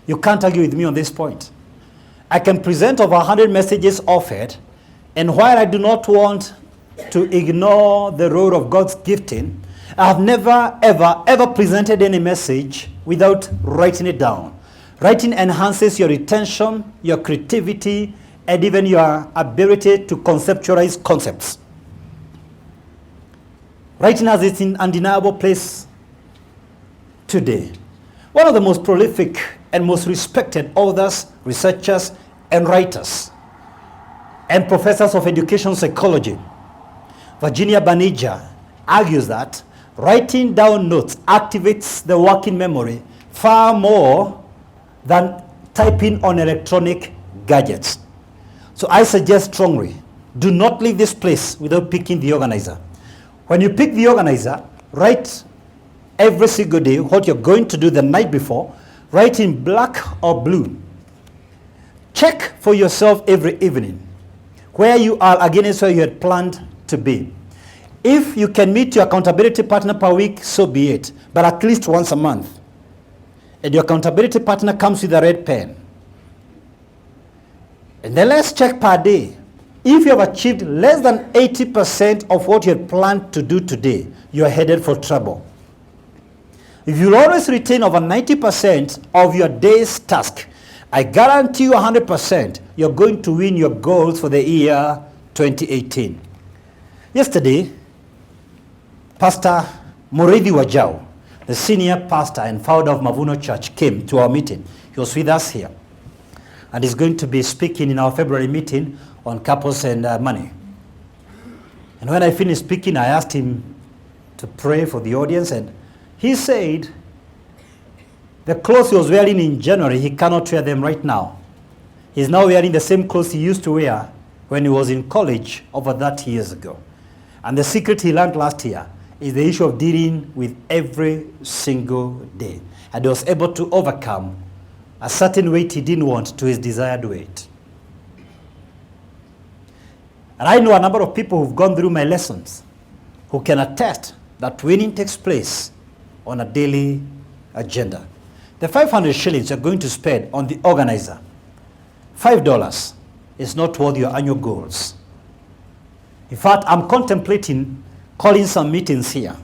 You can't argue with me on this point. I can present over 100 messages offered, and while I do not want to ignore the role of God's gifting, I have never, ever presented any message without writing it down. Writing enhances your retention, your creativity, and even your ability to conceptualize concepts. Writing has its undeniable place today. One of the most prolific and most respected authors, researchers, and writers, and professors of education psychology, Virginia Banija, argues that writing down notes activates the working memory far more than typing on electronic gadgets. So I suggest strongly, do not leave this place without picking the organizer. When you pick the organizer, write every single day what you're going to do the night before. Write in black or blue. Check for yourself every evening where you are against where you had planned to be. If you can meet your accountability partner per week, so be it, but at least once a month. And your accountability partner comes with a red pen. And then let's check per day. If you have achieved less than 80% of what you had planned to do today, you are headed for trouble. If you always retain over 90% of your day's task, I guarantee you 100% you're going to win your goals for the year 2018. Yesterday, Pastor Murithi Wajau, the senior pastor and founder of Mavuno Church, came to our meeting. He was with us here. And he's going to be speaking in our February meeting on couples and money. And when I finished speaking, I asked him to pray for the audience, and he said the clothes he was wearing in January, he cannot wear them right now. He's now wearing the same clothes he used to wear when he was in college over 30 years ago. And the secret he learned last year is the issue of dealing with every single day. And he was able to overcome a certain weight he didn't want to his desired weight. And I know a number of people who've gone through my lessons who can attest that winning takes place on a daily agenda. The 500 shillings you're going to spend on the organizer, $5 is not worth your annual goals. In fact, I'm contemplating calling some meetings here.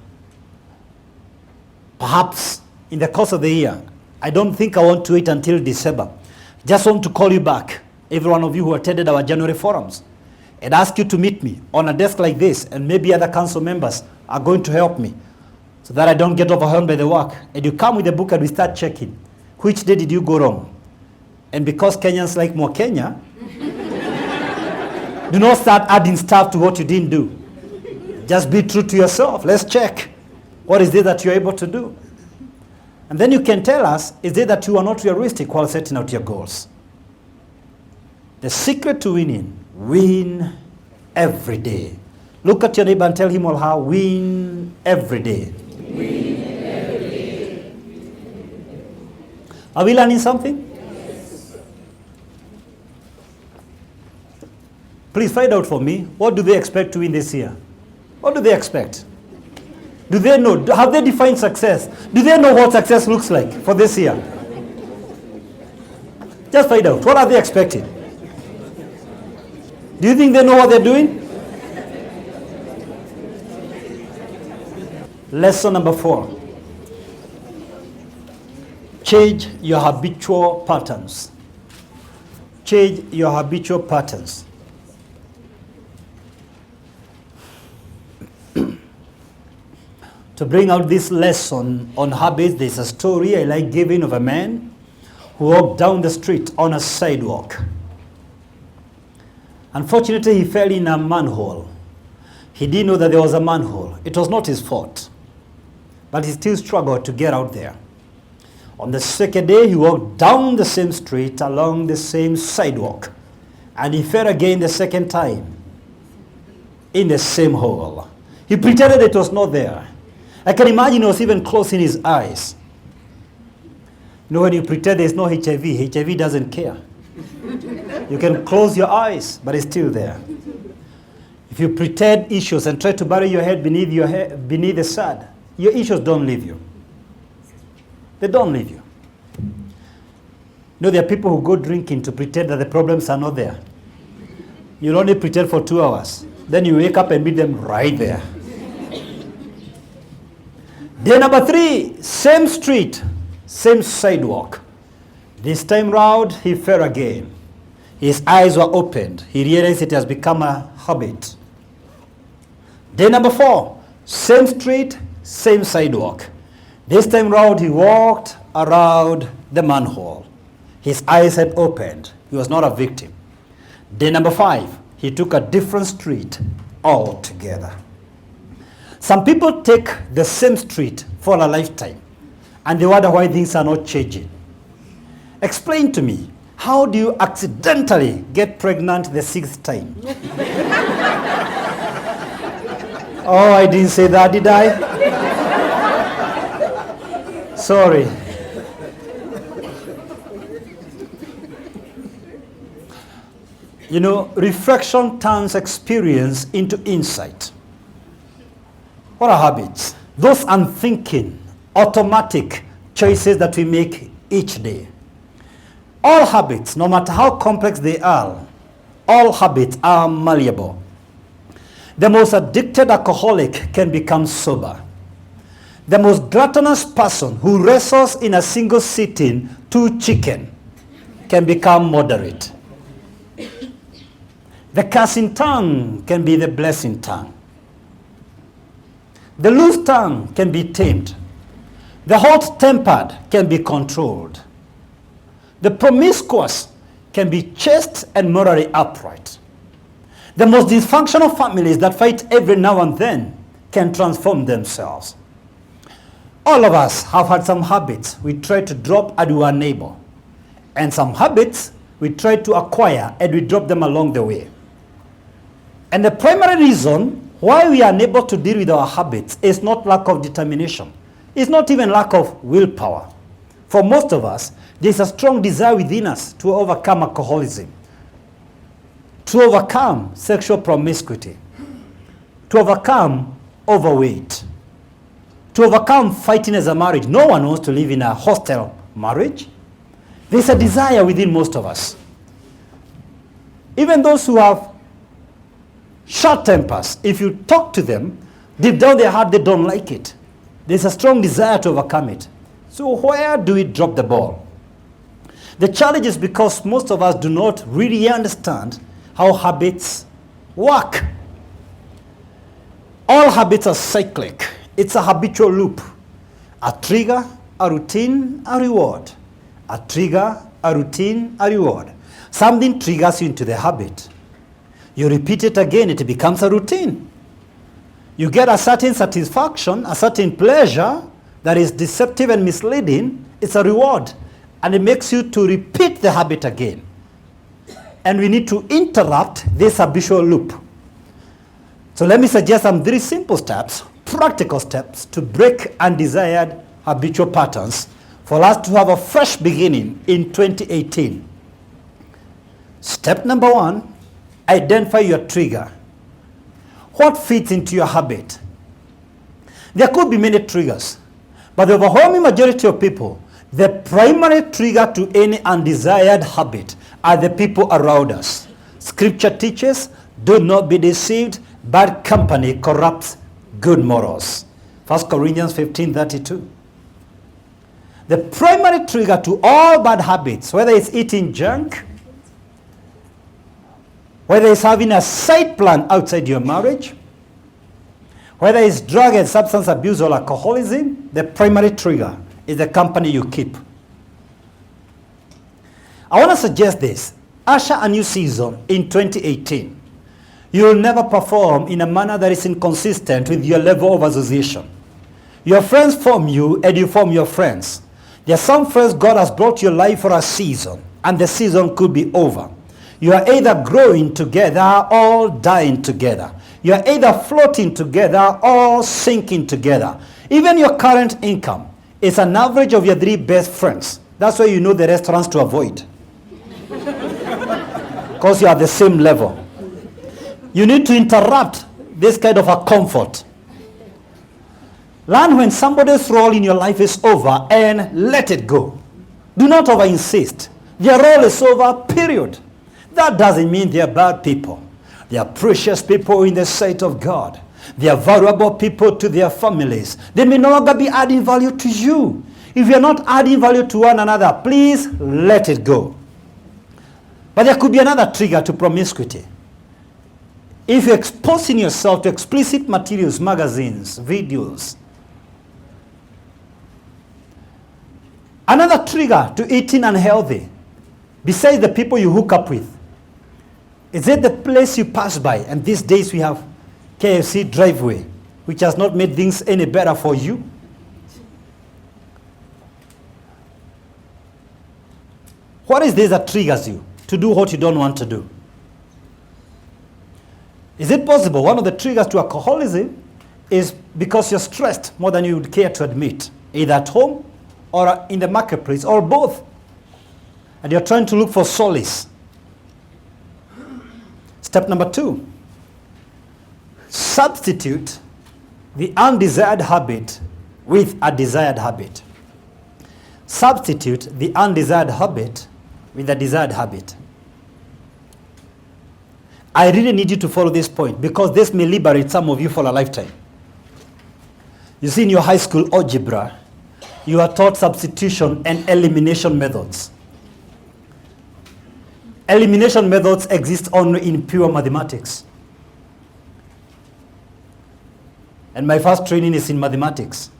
Perhaps in the course of the year. I don't think I want to wait until December. Just want to call you back, every one of you who attended our January forums, and ask you to meet me on a desk like this, and maybe other council members are going to help me so that I don't get overwhelmed by the work. And you come with a book and we start checking. Which day did you go wrong? And because Kenyans like more Kenya, do not start adding stuff to what you didn't do. Just be true to yourself. Let's check. What is it that you're able to do? And then you can tell us, is it that you are not realistic while setting out your goals? The secret to winning, win every day. Look at your neighbor and tell him or her, win every day. Win every day. Are we learning something? Yes. Please find out for me, what do they expect to win this year? What do they expect? Do they know? Have they defined success? Do they know what success looks like for this year? Just find out. What are they expecting? Do you think they know what they're doing? Lesson number 4. Change your habitual patterns. Change your habitual patterns. To bring out this lesson on habits, there's a story I like giving of a man who walked down the street on a sidewalk. Unfortunately, he fell in a manhole. He didn't know that there was a manhole. It was not his fault. But he still struggled to get out there. On the second day, he walked down the same street along the same sidewalk. And he fell again the second time in the same hole. He pretended it was not there. I can imagine he was even closing his eyes. You know, when you pretend there's no HIV, HIV doesn't care. You can close your eyes, but it's still there. If you pretend issues and try to bury your head beneath the sand, your issues don't leave you. They don't leave you. You know, there are people who go drinking to pretend that the problems are not there. You'll only pretend for 2 hours. Then you wake up and meet them right there. Day number 3, same street, same sidewalk. This time round, he fell again. His eyes were opened. He realized it has become a habit. Day number 4, same street, same sidewalk. This time round, he walked around the manhole. His eyes had opened. He was not a victim. Day number 5, he took a different street altogether. Some people take the same street for a lifetime. and they wonder why things are not changing. Explain to me, how do you accidentally get pregnant the 6th time? Oh, I didn't say that, did I? Sorry. You know, reflection turns experience into insight. What are habits? Those unthinking, automatic choices that we make each day. All habits, no matter how complex they are, all habits are malleable. The most addicted alcoholic can become sober. The most gluttonous person who wrestles in a single sitting 2 chicken can become moderate. The cursing tongue can be the blessing tongue. The loose tongue can be tamed. The hot-tempered can be controlled. The promiscuous can be chaste and morally upright. The most dysfunctional families that fight every now and then can transform themselves. All of us have had some habits we try to drop at our neighbor, and some habits we try to acquire and we drop them along the way. And the primary reason why we are unable to deal with our habits is not lack of determination. It's not even lack of willpower. For most of us, there's a strong desire within us to overcome alcoholism, to overcome sexual promiscuity, to overcome overweight, to overcome fighting as a marriage. No one wants to live in a hostile marriage. There's a desire within most of us. Even those who have short tempers, if you talk to them, deep down their heart, they don't like it. There's a strong desire to overcome it. So where do we drop the ball? The challenge is because most of us do not really understand how habits work. All habits are cyclic. It's a habitual loop. A trigger, a routine, a reward. A trigger, a routine, a reward. Something triggers you into the habit. You repeat it again, it becomes a routine. You get a certain satisfaction, a certain pleasure that is deceptive and misleading. It's a reward. And it makes you to repeat the habit again. And we need to interrupt this habitual loop. So let me suggest some 3 simple steps, practical steps, to break undesired habitual patterns for us to have a fresh beginning in 2018. Step number 1, identify your trigger. What fits into your habit? There could be many triggers, but the overwhelming majority of people, the primary trigger to any undesired habit are the people around us. Scripture teaches, do not be deceived, bad company corrupts good morals. 1 Corinthians 15:32. The primary trigger to all bad habits, whether it's eating junk, whether it's having a side plan outside your marriage, whether it's drug and substance abuse or alcoholism, the primary trigger is the company you keep. I want to suggest this. Usher a new season in 2018. You will never perform in a manner that is inconsistent with your level of association. Your friends form you and you form your friends. There are some friends God has brought your life for a season, and the season could be over. You are either growing together or dying together. You are either floating together or sinking together. Even your current income is an average of your 3 best friends. That's why you know the restaurants to avoid. Because you are the same level. You need to interrupt this kind of a comfort. Learn when somebody's role in your life is over and let it go. Do not over-insist. Their role is over, period. That doesn't mean they are bad people. They are precious people in the sight of God. They are valuable people to their families. They may no longer be adding value to you. If you are not adding value to one another, please let it go. But there could be another trigger to promiscuity. If you're exposing yourself to explicit materials, magazines, videos. Another trigger to eating unhealthy, besides the people you hook up with. Is it the place you pass by? And these days we have KFC driveway, which has not made things any better for you. What is this that triggers you to do what you don't want to do? Is it possible one of the triggers to alcoholism is because you're stressed more than you would care to admit, either at home or in the marketplace, or both, and you're trying to look for solace? Step number 2, substitute the undesired habit with a desired habit. Substitute the undesired habit with a desired habit. I really need you to follow this point because this may liberate some of you for a lifetime. You see, in your high school algebra, you are taught substitution and elimination methods. Elimination methods exist only in pure mathematics. And my first training is in mathematics.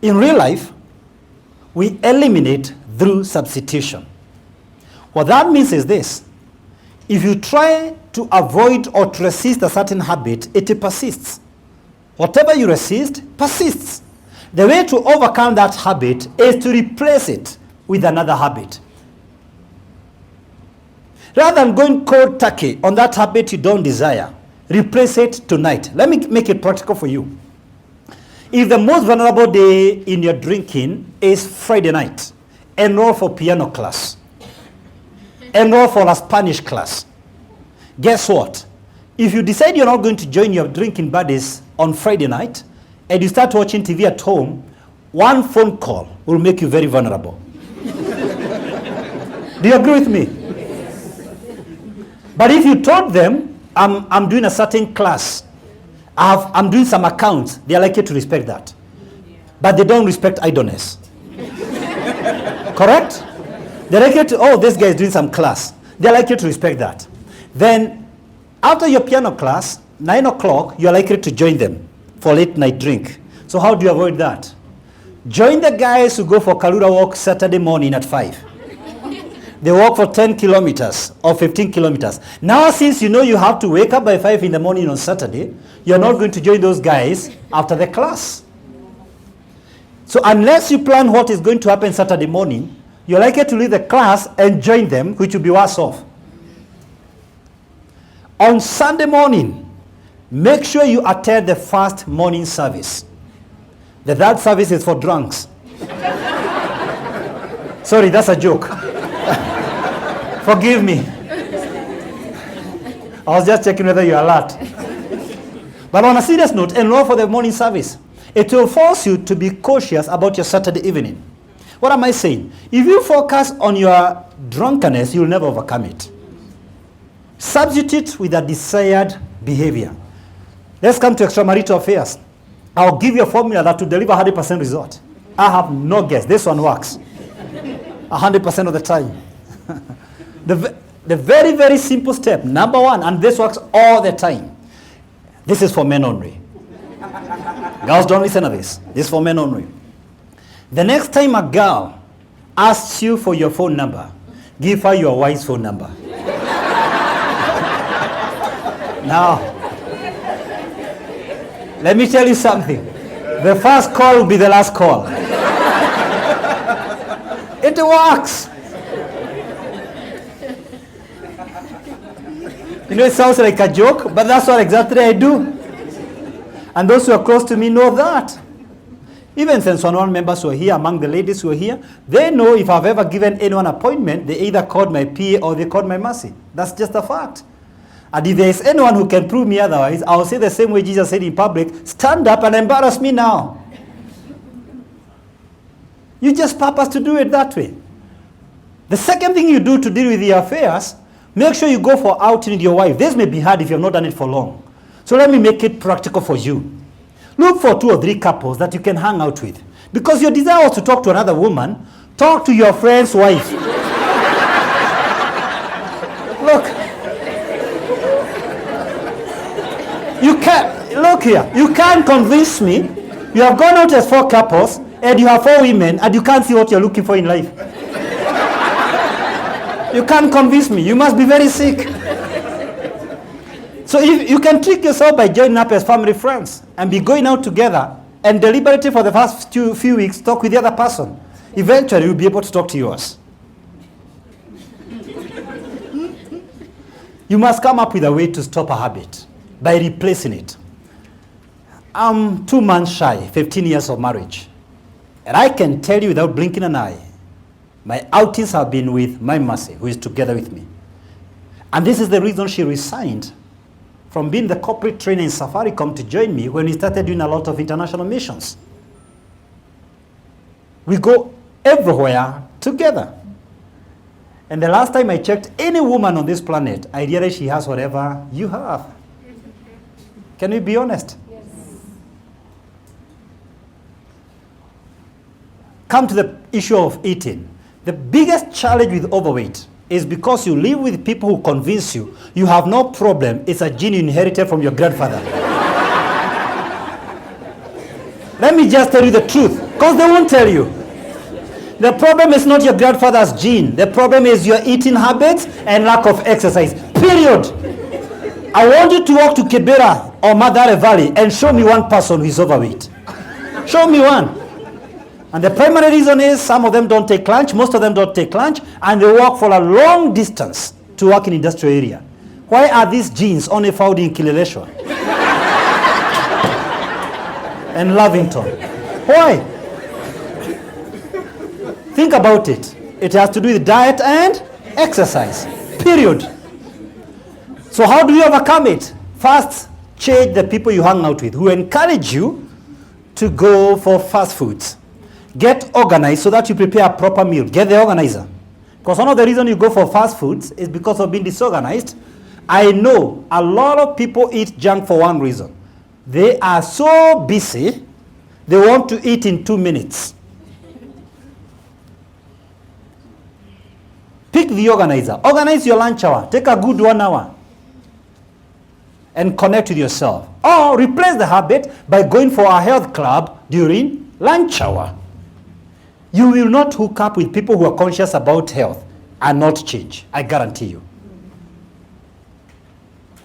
In real life, we eliminate through substitution. What that means is this: if you try to avoid or to resist a certain habit, it persists. Whatever you resist persists. The way to overcome that habit is to replace it with another habit. Rather than going cold turkey on that habit you don't desire, replace it tonight. Let me make it practical for you. If the most vulnerable day in your drinking is Friday night, enroll for piano class. Enroll for a Spanish class. Guess what? If you decide you're not going to join your drinking buddies on Friday night, and you start watching TV at home, one phone call will make you very vulnerable. Do you agree with me? But if you told them, I'm doing a certain class, I'm doing some accounts, they are likely to respect that. But they don't respect idleness. Correct? They're likely to, oh, this guy is doing some class. They're likely to respect that. Then, after your piano class, 9 o'clock, you're likely to join them for late night drink. So how do you avoid that? Join the guys who go for Kalura walk Saturday morning at 5. They walk for 10 kilometers or 15 kilometers. Now, since you know you have to wake up by 5 in the morning on Saturday, you're not going to join those guys after the class. So unless you plan what is going to happen Saturday morning, you're likely to leave the class and join them, which will be worse off. On Sunday morning, make sure you attend the first morning service. The third service is for drunks. Sorry, that's a joke. Forgive me. I was just checking whether you're alert. But on a serious note, enroll for the morning service. It will force you to be cautious about your Saturday evening. What am I saying? If you focus on your drunkenness, you'll never overcome it. Substitute with a desired behavior. Let's come to extramarital affairs. I'll give you a formula that will deliver 100% result. I have no guess. This one works 100% of the time. The very, very simple step, number 1, and this works all the time. This is for men only. Girls, don't listen to this. This is for men only. The next time a girl asks you for your phone number, give her your wife's phone number. Now, let me tell you something. The first call will be the last call. It works. You know, it sounds like a joke, but that's what exactly I do. And those who are close to me know that. Even since one members who are here, among the ladies who are here, they know if I've ever given anyone an appointment, they either called my PA or they called my mercy. That's just a fact. And if there is anyone who can prove me otherwise, I'll say the same way Jesus said in public, stand up and embarrass me now. You just purpose to do it that way. The second thing you do to deal with the affairs, make sure you go for outing with your wife. This may be hard if you have not done it for long. So let me make it practical for you. Look for 2 or 3 couples that you can hang out with. Because your desire was to talk to another woman, talk to your friend's wife. Look. Look here. You can't convince me. You have gone out as 4 couples, and you have 4 women, and you can't see what you're looking for in life. You can't convince me. You must be very sick. So if you can trick yourself by joining up as family friends and be going out together and deliberately for the first few weeks talk with the other person. Eventually, you'll be able to talk to yours. You must come up with a way to stop a habit by replacing it. I'm 2 months shy, 15 years of marriage. And I can tell you without blinking an eye, my outings have been with my Mercy, who is together with me. And this is the reason she resigned from being the corporate trainer in Safaricom to join me when we started doing a lot of international missions. We go everywhere together. And the last time I checked any woman on this planet, I realized she has whatever you have. Can we be honest? Yes. Come to the issue of eating. The biggest challenge with overweight is because you live with people who convince you you have no problem, it's a gene you inherited from your grandfather. Let me just tell you the truth, because they won't tell you. The problem is not your grandfather's gene. The problem is your eating habits and lack of exercise. Period. I want you to walk to Kibera or Madare Valley and show me one person who is overweight. Show me one. And the primary reason is some of them don't take lunch, most of them don't take lunch, and they walk for a long distance to work in industrial area. Why are these genes only found in Kileleshwa and Lavington? Why? Think about it. It has to do with diet and exercise. Period. So how do you overcome it? First, change the people you hang out with who encourage you to go for fast foods. Get organized so that you prepare a proper meal. Get the organizer. Because one of the reasons you go for fast foods is because of being disorganized. I know a lot of people eat junk for one reason. They are so busy, they want to eat in 2 minutes. Pick the organizer. Organize your lunch hour. Take a good 1 hour. And connect with yourself. Or replace the habit by going for a health club during lunch hour. You will not hook up with people who are conscious about health and not change. I guarantee you.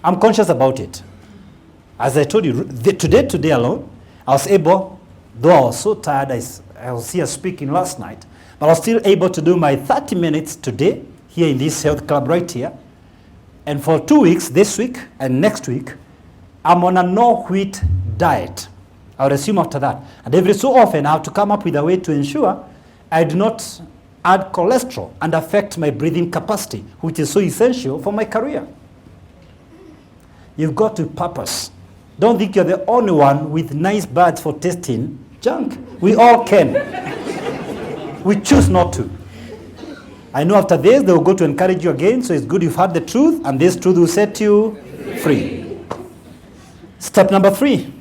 I'm conscious about it. As I told you, today alone, I was able, though I was so tired, I was here speaking last night, but I was still able to do my 30 minutes today here in this health club right here. And for 2 weeks, this week and next week, I'm on a no-wheat diet. I would assume after that. And every so often, I have to come up with a way to ensure I do not add cholesterol and affect my breathing capacity, which is so essential for my career. You've got to purpose. Don't think you're the only one with nice birds for tasting junk. We all can. We choose not to. I know after this, they will go to encourage you again, so it's good you've heard the truth, and this truth will set you free. Step number 3.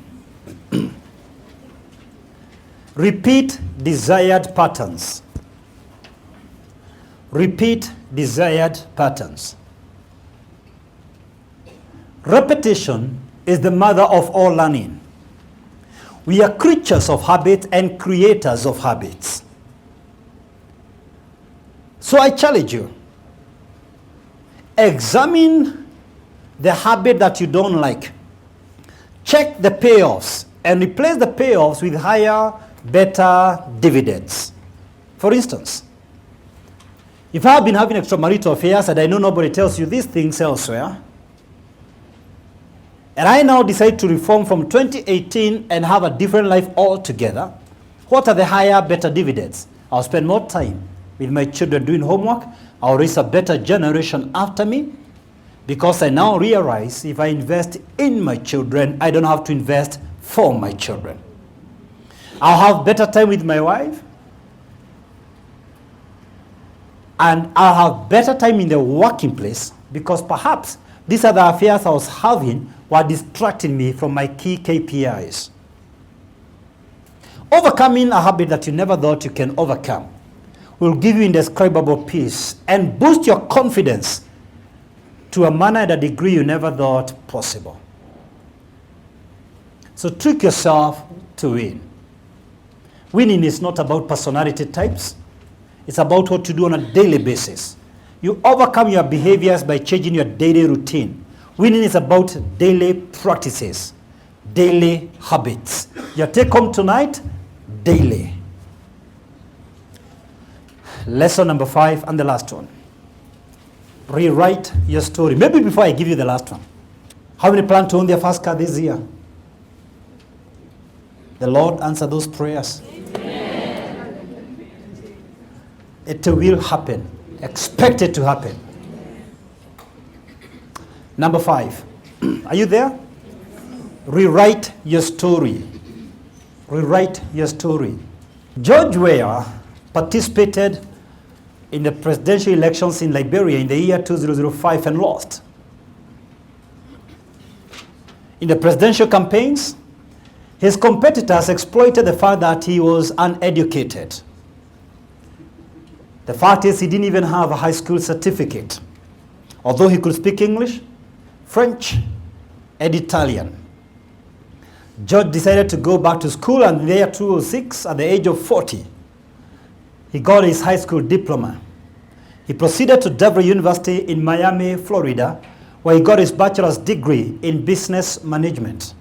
Repeat desired patterns. Repeat desired patterns. Repetition is the mother of all learning. We are creatures of habit and creators of habits. So I challenge you. Examine the habit that you don't like. Check the payoffs and replace the payoffs with higher, better dividends. For instance, if I have been having extramarital affairs and I know nobody tells you these things elsewhere, and I now decide to reform from 2018 and have a different life altogether, what are the higher, better dividends? I'll spend more time with my children doing homework. I'll raise a better generation after me, because I now realize if I invest in my children, I don't have to invest for my children. I'll have better time with my wife, and I'll have better time in the working place, because perhaps these other affairs I was having were distracting me from my key KPIs. Overcoming a habit that you never thought you can overcome will give you indescribable peace and boost your confidence to a manner and a degree you never thought possible. So trick yourself to win. Winning is not about personality types. It's about what you do on a daily basis. You overcome your behaviors by changing your daily routine. Winning is about daily practices, daily habits. Your take home tonight, daily. Lesson number 5 and the last one. Rewrite your story. Maybe before I give you the last one. How many plan to own their first car this year? The Lord answer those prayers. Amen. It will happen. Expect it to happen. Number 5. Are you there? Rewrite your story. Rewrite your story. George Weah participated in the presidential elections in Liberia in the year 2005 and lost. In the presidential campaigns, his competitors exploited the fact that he was uneducated. The fact is, he didn't even have a high school certificate, although he could speak English, French, and Italian. George decided to go back to school, and in the year 2006, at the age of 40, he got his high school diploma. He proceeded to Denver University in Miami, Florida, where he got his bachelor's degree in business management.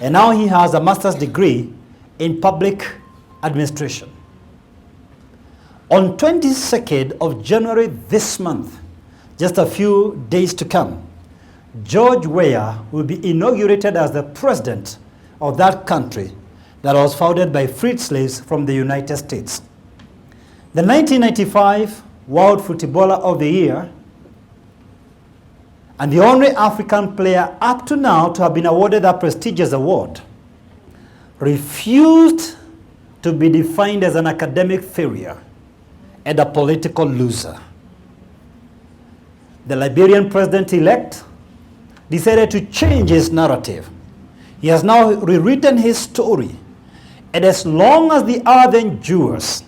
And now he has a master's degree in public administration. On 22nd of January this month, just a few days to come, George Weah will be inaugurated as the president of that country that was founded by freed slaves from the United States. The 1995 World Footballer of the Year and the only African player up to now to have been awarded that prestigious award refused to be defined as an academic failure and a political loser. The Liberian president-elect decided to change his narrative. He has now rewritten his story, and as long as the earth endures,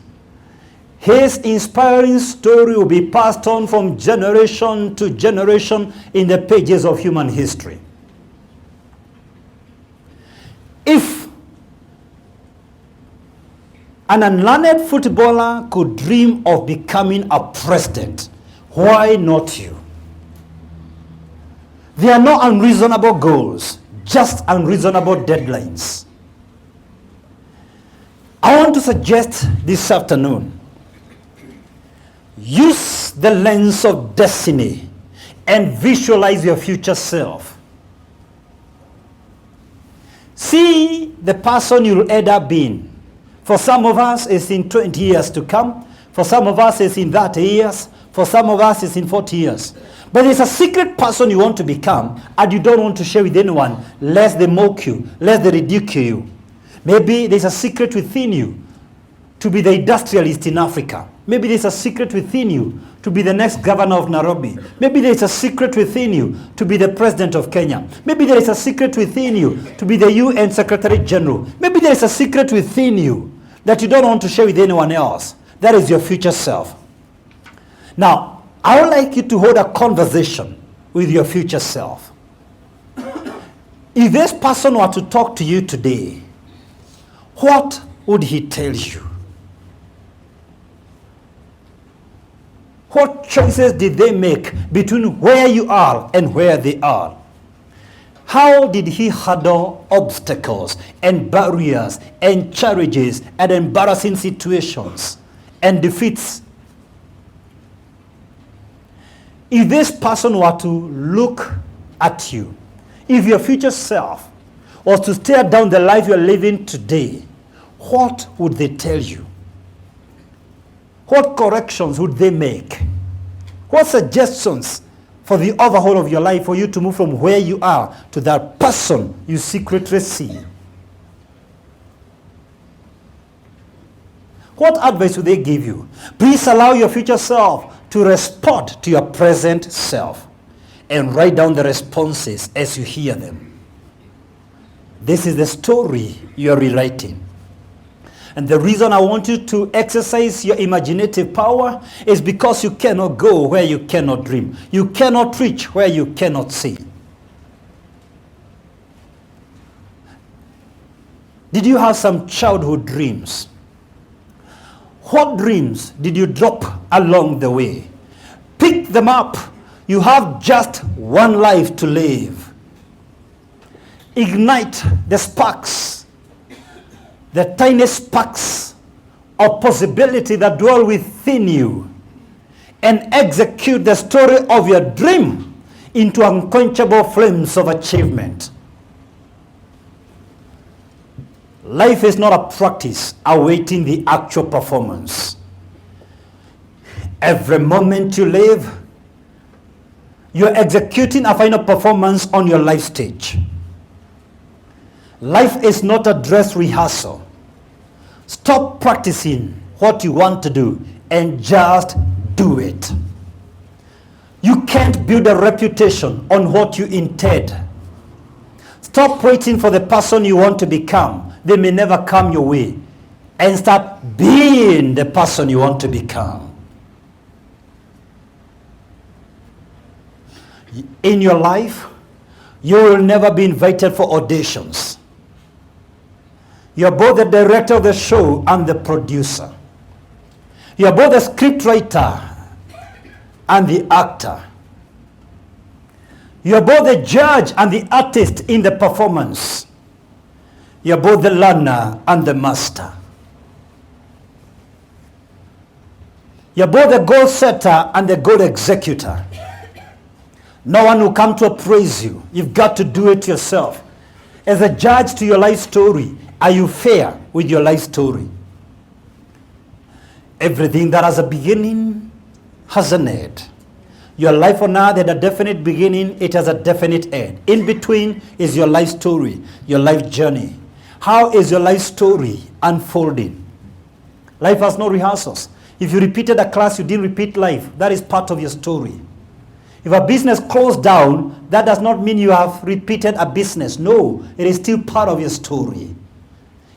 his inspiring story will be passed on from generation to generation in the pages of human history. If an unlearned footballer could dream of becoming a president, why not you? There are no unreasonable goals, just unreasonable deadlines. I want to suggest this afternoon, use the lens of destiny and visualize your future self. See the person you'll end up being. For some of us, it's in 20 years to come. For some of us, it's in 30 years. For some of us, it's in 40 years. But there's a secret person you want to become, and you don't want to share with anyone, lest they mock you, lest they ridicule you. Maybe there's a secret within you to be the industrialist in Africa. Maybe there's a secret within you to be the next governor of Nairobi. Maybe there's a secret within you to be the president of Kenya. Maybe there is a secret within you to be the UN Secretary General. Maybe there is a secret within you that you don't want to share with anyone else. That is your future self. Now, I would like you to hold a conversation with your future self. If this person were to talk to you today, what would he tell you? What choices did they make between where you are and where they are? How did he handle obstacles and barriers and challenges and embarrassing situations and defeats? If this person were to look at you, if your future self was to stare down the life you are living today, what would they tell you? What corrections would they make? What suggestions for the overhaul of your life for you to move from where you are to that person you secretly see? What advice would they give you? Please allow your future self to respond to your present self and write down the responses as you hear them. This is the story you are rewriting. And the reason I want you to exercise your imaginative power is because you cannot go where you cannot dream. You cannot reach where you cannot see. Did you have some childhood dreams? What dreams did you drop along the way? Pick them up. You have just one life to live. Ignite the sparks, the tiny sparks of possibility that dwell within you and execute the story of your dream into unquenchable flames of achievement. Life is not a practice awaiting the actual performance. Every moment you live, you're executing a final performance on your life stage. Life is not a dress rehearsal. Stop practicing what you want to do and just do it. You can't build a reputation on what you intend. Stop waiting for the person you want to become. They may never come your way. And start being the person you want to become. In your life, you will never be invited for auditions. You're both the director of the show and the producer. You're both the scriptwriter and the actor. You're both the judge and the artist in the performance. You're both the learner and the master. You're both the goal setter and the goal executor. No one will come to appraise you. You've got to do it yourself. As a judge to your life story, are you fair with your life story? Everything that has a beginning has an end. Your life on earth had a definite beginning, it has a definite end. In between is your life story, your life journey. How is your life story unfolding? Life has no rehearsals. If you repeated a class, you didn't repeat life. That is part of your story. If a business closed down, that does not mean you have repeated a business. No, it is still part of your story.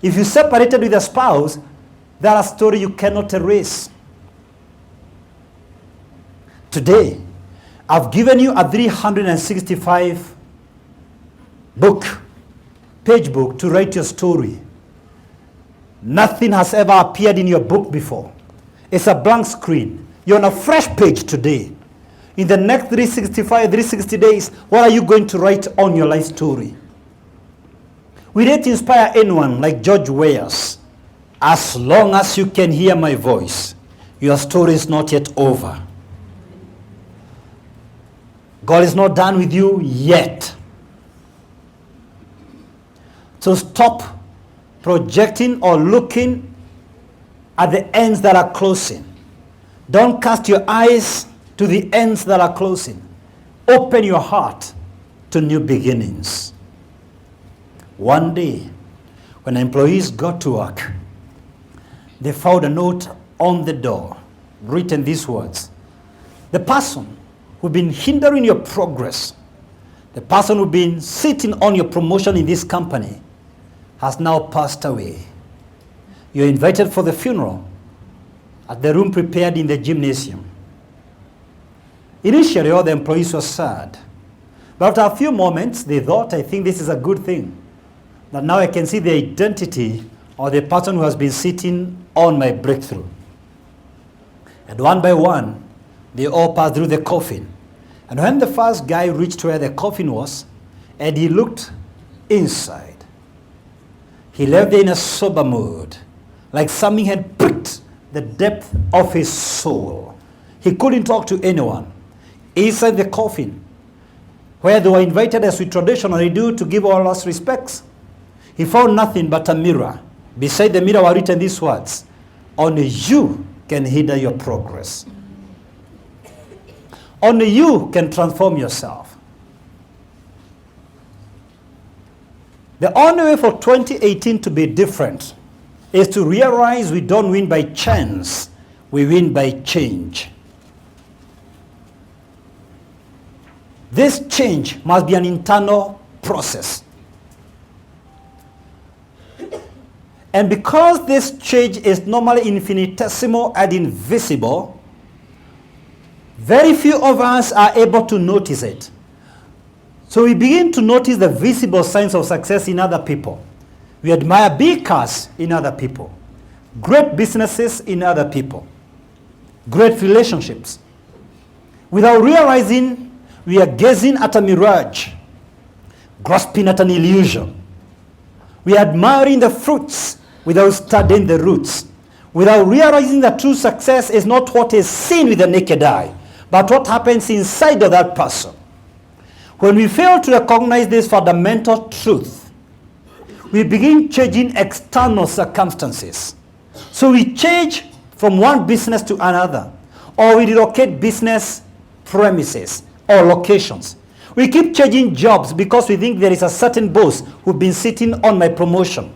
If you separated with a spouse, that is a story you cannot erase. Today, I've given you a 365 page book to write your story. Nothing has ever appeared in your book before. It's a blank screen. You're on a fresh page today. In the next 360 days, what are you going to write on your life story? Will it inspire anyone like George Weyers? As long as you can hear my voice, your story is not yet over. God is not done with you yet. So stop projecting or looking at the ends that are closing. Don't cast your eyes to the ends that are closing. Open your heart to new beginnings. One day, when employees got to work, they found a note on the door, written these words: the person who's been hindering your progress, the person who's been sitting on your promotion in this company, has now passed away. You're invited for the funeral at the room prepared in the gymnasium. Initially, all the employees were sad. But after a few moments, they thought, I think this is a good thing. That now I can see the identity of the person who has been sitting on my breakthrough. And one by one, they all passed through the coffin. And when the first guy reached where the coffin was, and he looked inside, he left there in a sober mood, like something had pricked the depth of his soul. He couldn't talk to anyone. Inside the coffin, where they were invited as we traditionally do to give all us respects, he found nothing but a mirror. Beside the mirror were written these words: only you can hinder your progress. Only you can transform yourself. The only way for 2018 to be different is to realize we don't win by chance, we win by change. This change must be an internal process. And because this change is normally infinitesimal and invisible, very few of us are able to notice it. So we begin to notice the visible signs of success in other people. We admire big cars in other people, great businesses in other people, great relationships. Without realizing, we are gazing at a mirage, grasping at an illusion. We are admiring the fruits without studying the roots. without realizing that true success is not what is seen with the naked eye, but what happens inside of that person. When we fail to recognize this fundamental truth, we begin changing external circumstances. So we change from one business to another, or we relocate business premises or locations. We keep changing jobs because we think there is a certain boss who's been sitting on my promotion.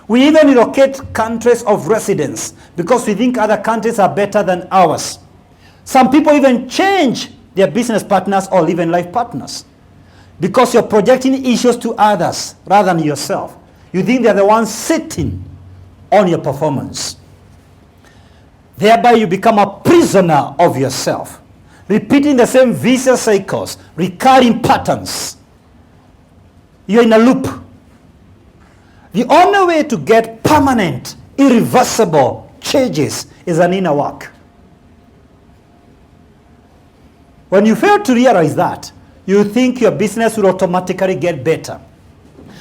We even relocate countries of residence because we think other countries are better than ours. Some people even change their business partners or even life partners because you're projecting issues to others rather than yourself. You think they're the ones sitting on your performance. Thereby you become a prisoner of yourself, repeating the same vicious cycles, recurring patterns. You're in a loop. The only way to get permanent, irreversible changes is an inner work. When you fail to realize that, you think your business will automatically get better.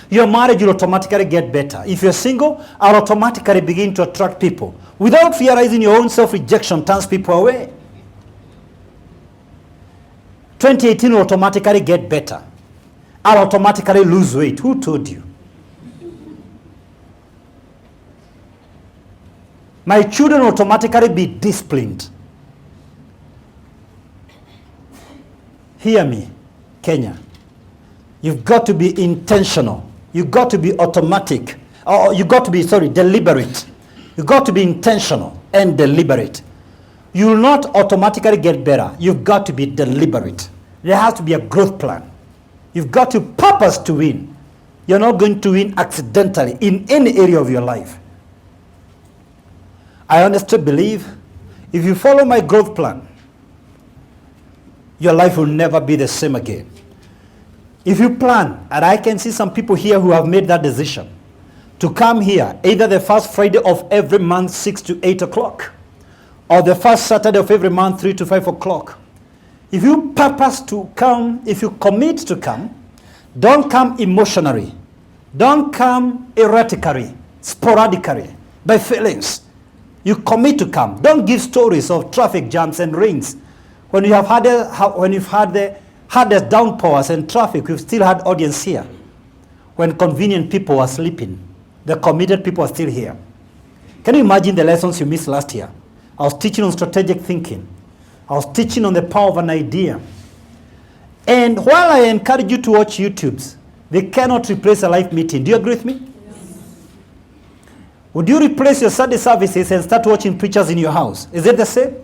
Your marriage will automatically get better. If you're single, I'll automatically begin to attract people. Without realizing your own self-rejection turns people away. 2018 will automatically get better. I'll automatically lose weight. Who told you? My children will automatically be disciplined. Hear me, Kenya. You've got to be intentional. You've got to be automatic. Or you've got to be, deliberate. You've got to be intentional and deliberate. You will not automatically get better. You've got to be deliberate. There has to be a growth plan. You've got to purpose to win. You're not going to win accidentally in any area of your life. I honestly believe if you follow my growth plan, your life will never be the same again. If you plan, and I can see some people here who have made that decision, to come here either the first Friday of every month 6 to 8 o'clock, or the first Saturday of every month 3 to 5 o'clock. If you purpose to come, if you commit to come, don't come emotionally. Don't come erratically, sporadically, by feelings. You commit to come. Don't give stories of traffic jams and rains. When you've had the hardest downpours and traffic, we've still had audience here. When convenient people are sleeping, the committed people are still here. Can you imagine the lessons you missed last year? I was teaching on strategic thinking. I was teaching on the power of an idea. And while I encourage you to watch YouTubes, they cannot replace a live meeting. Do you agree with me? Yes. Would you replace your Sunday services and start watching preachers in your house? Is it the same?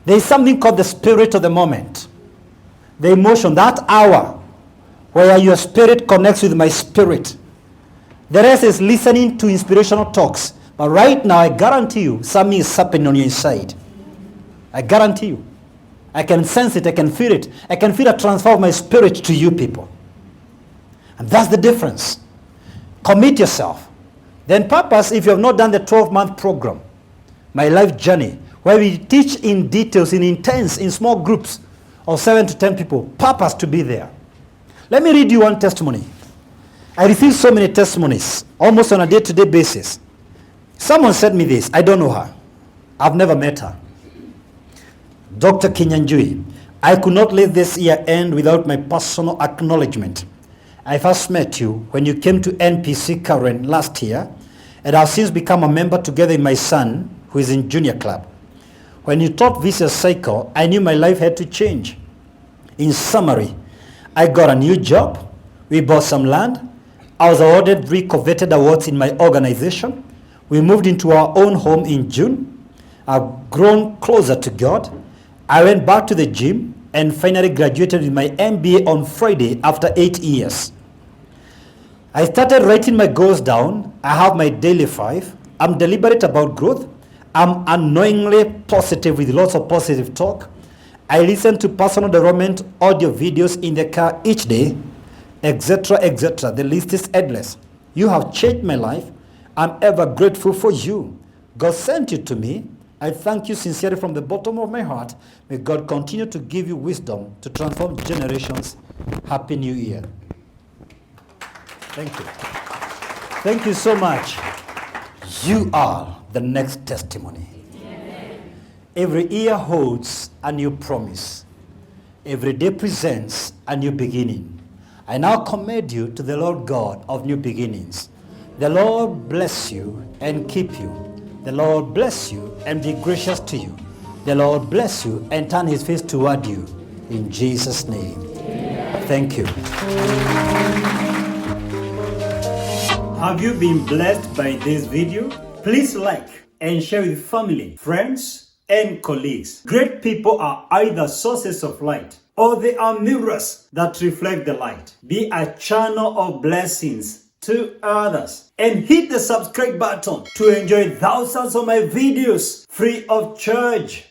There is something called the spirit of the moment. The emotion, that hour where your spirit connects with my spirit. The rest is listening to inspirational talks. But right now, I guarantee you, something is happening on your inside. I guarantee you. I can sense it. I can feel it. I can feel a transfer of my spirit to you people. And that's the difference. Commit yourself. Then purpose, if you have not done the 12-month program, My Life Journey, where we teach in details, in intense, in small groups of 7 to 10 people, purpose to be there. Let me read you one testimony. I receive so many testimonies, almost on a day-to-day basis. Someone said me this. I don't know her. I've never met her. Dr. Kinyanjui, I could not let this year end without my personal acknowledgement. I first met you when you came to NPC Karen last year, and I've since become a member together with my son, who is in junior club. When you taught Vicious Cycle, I knew my life had to change. In summary, I got a new job, we bought some land, I was awarded 3 coveted awards in my organization, we moved into our own home in June, I've grown closer to God, I went back to the gym, and finally graduated with my MBA on Friday after 8 years. I started writing my goals down, I have my daily 5, I'm deliberate about growth, I'm annoyingly positive with lots of positive talk, I listen to personal development audio videos in the car each day, etc., etc. The list is endless. You have changed my life. I'm ever grateful for you. God sent you to me. I thank you sincerely from the bottom of my heart. May God continue to give you wisdom to transform generations. Happy New Year. Thank you. Thank you so much. You are the next testimony. Every year holds a new promise. Every day presents a new beginning. I now commend you to the Lord God of new beginnings. The Lord bless you and keep you. The Lord bless you and be gracious to you. The Lord bless you and turn his face toward you. In Jesus' name. Amen. Thank you. Have you been blessed by this video? Please like and share with family, friends, and colleagues. Great people are either sources of light or they are mirrors that reflect the light. Be a channel of blessings to others. And hit the subscribe button to enjoy thousands of my videos free of charge.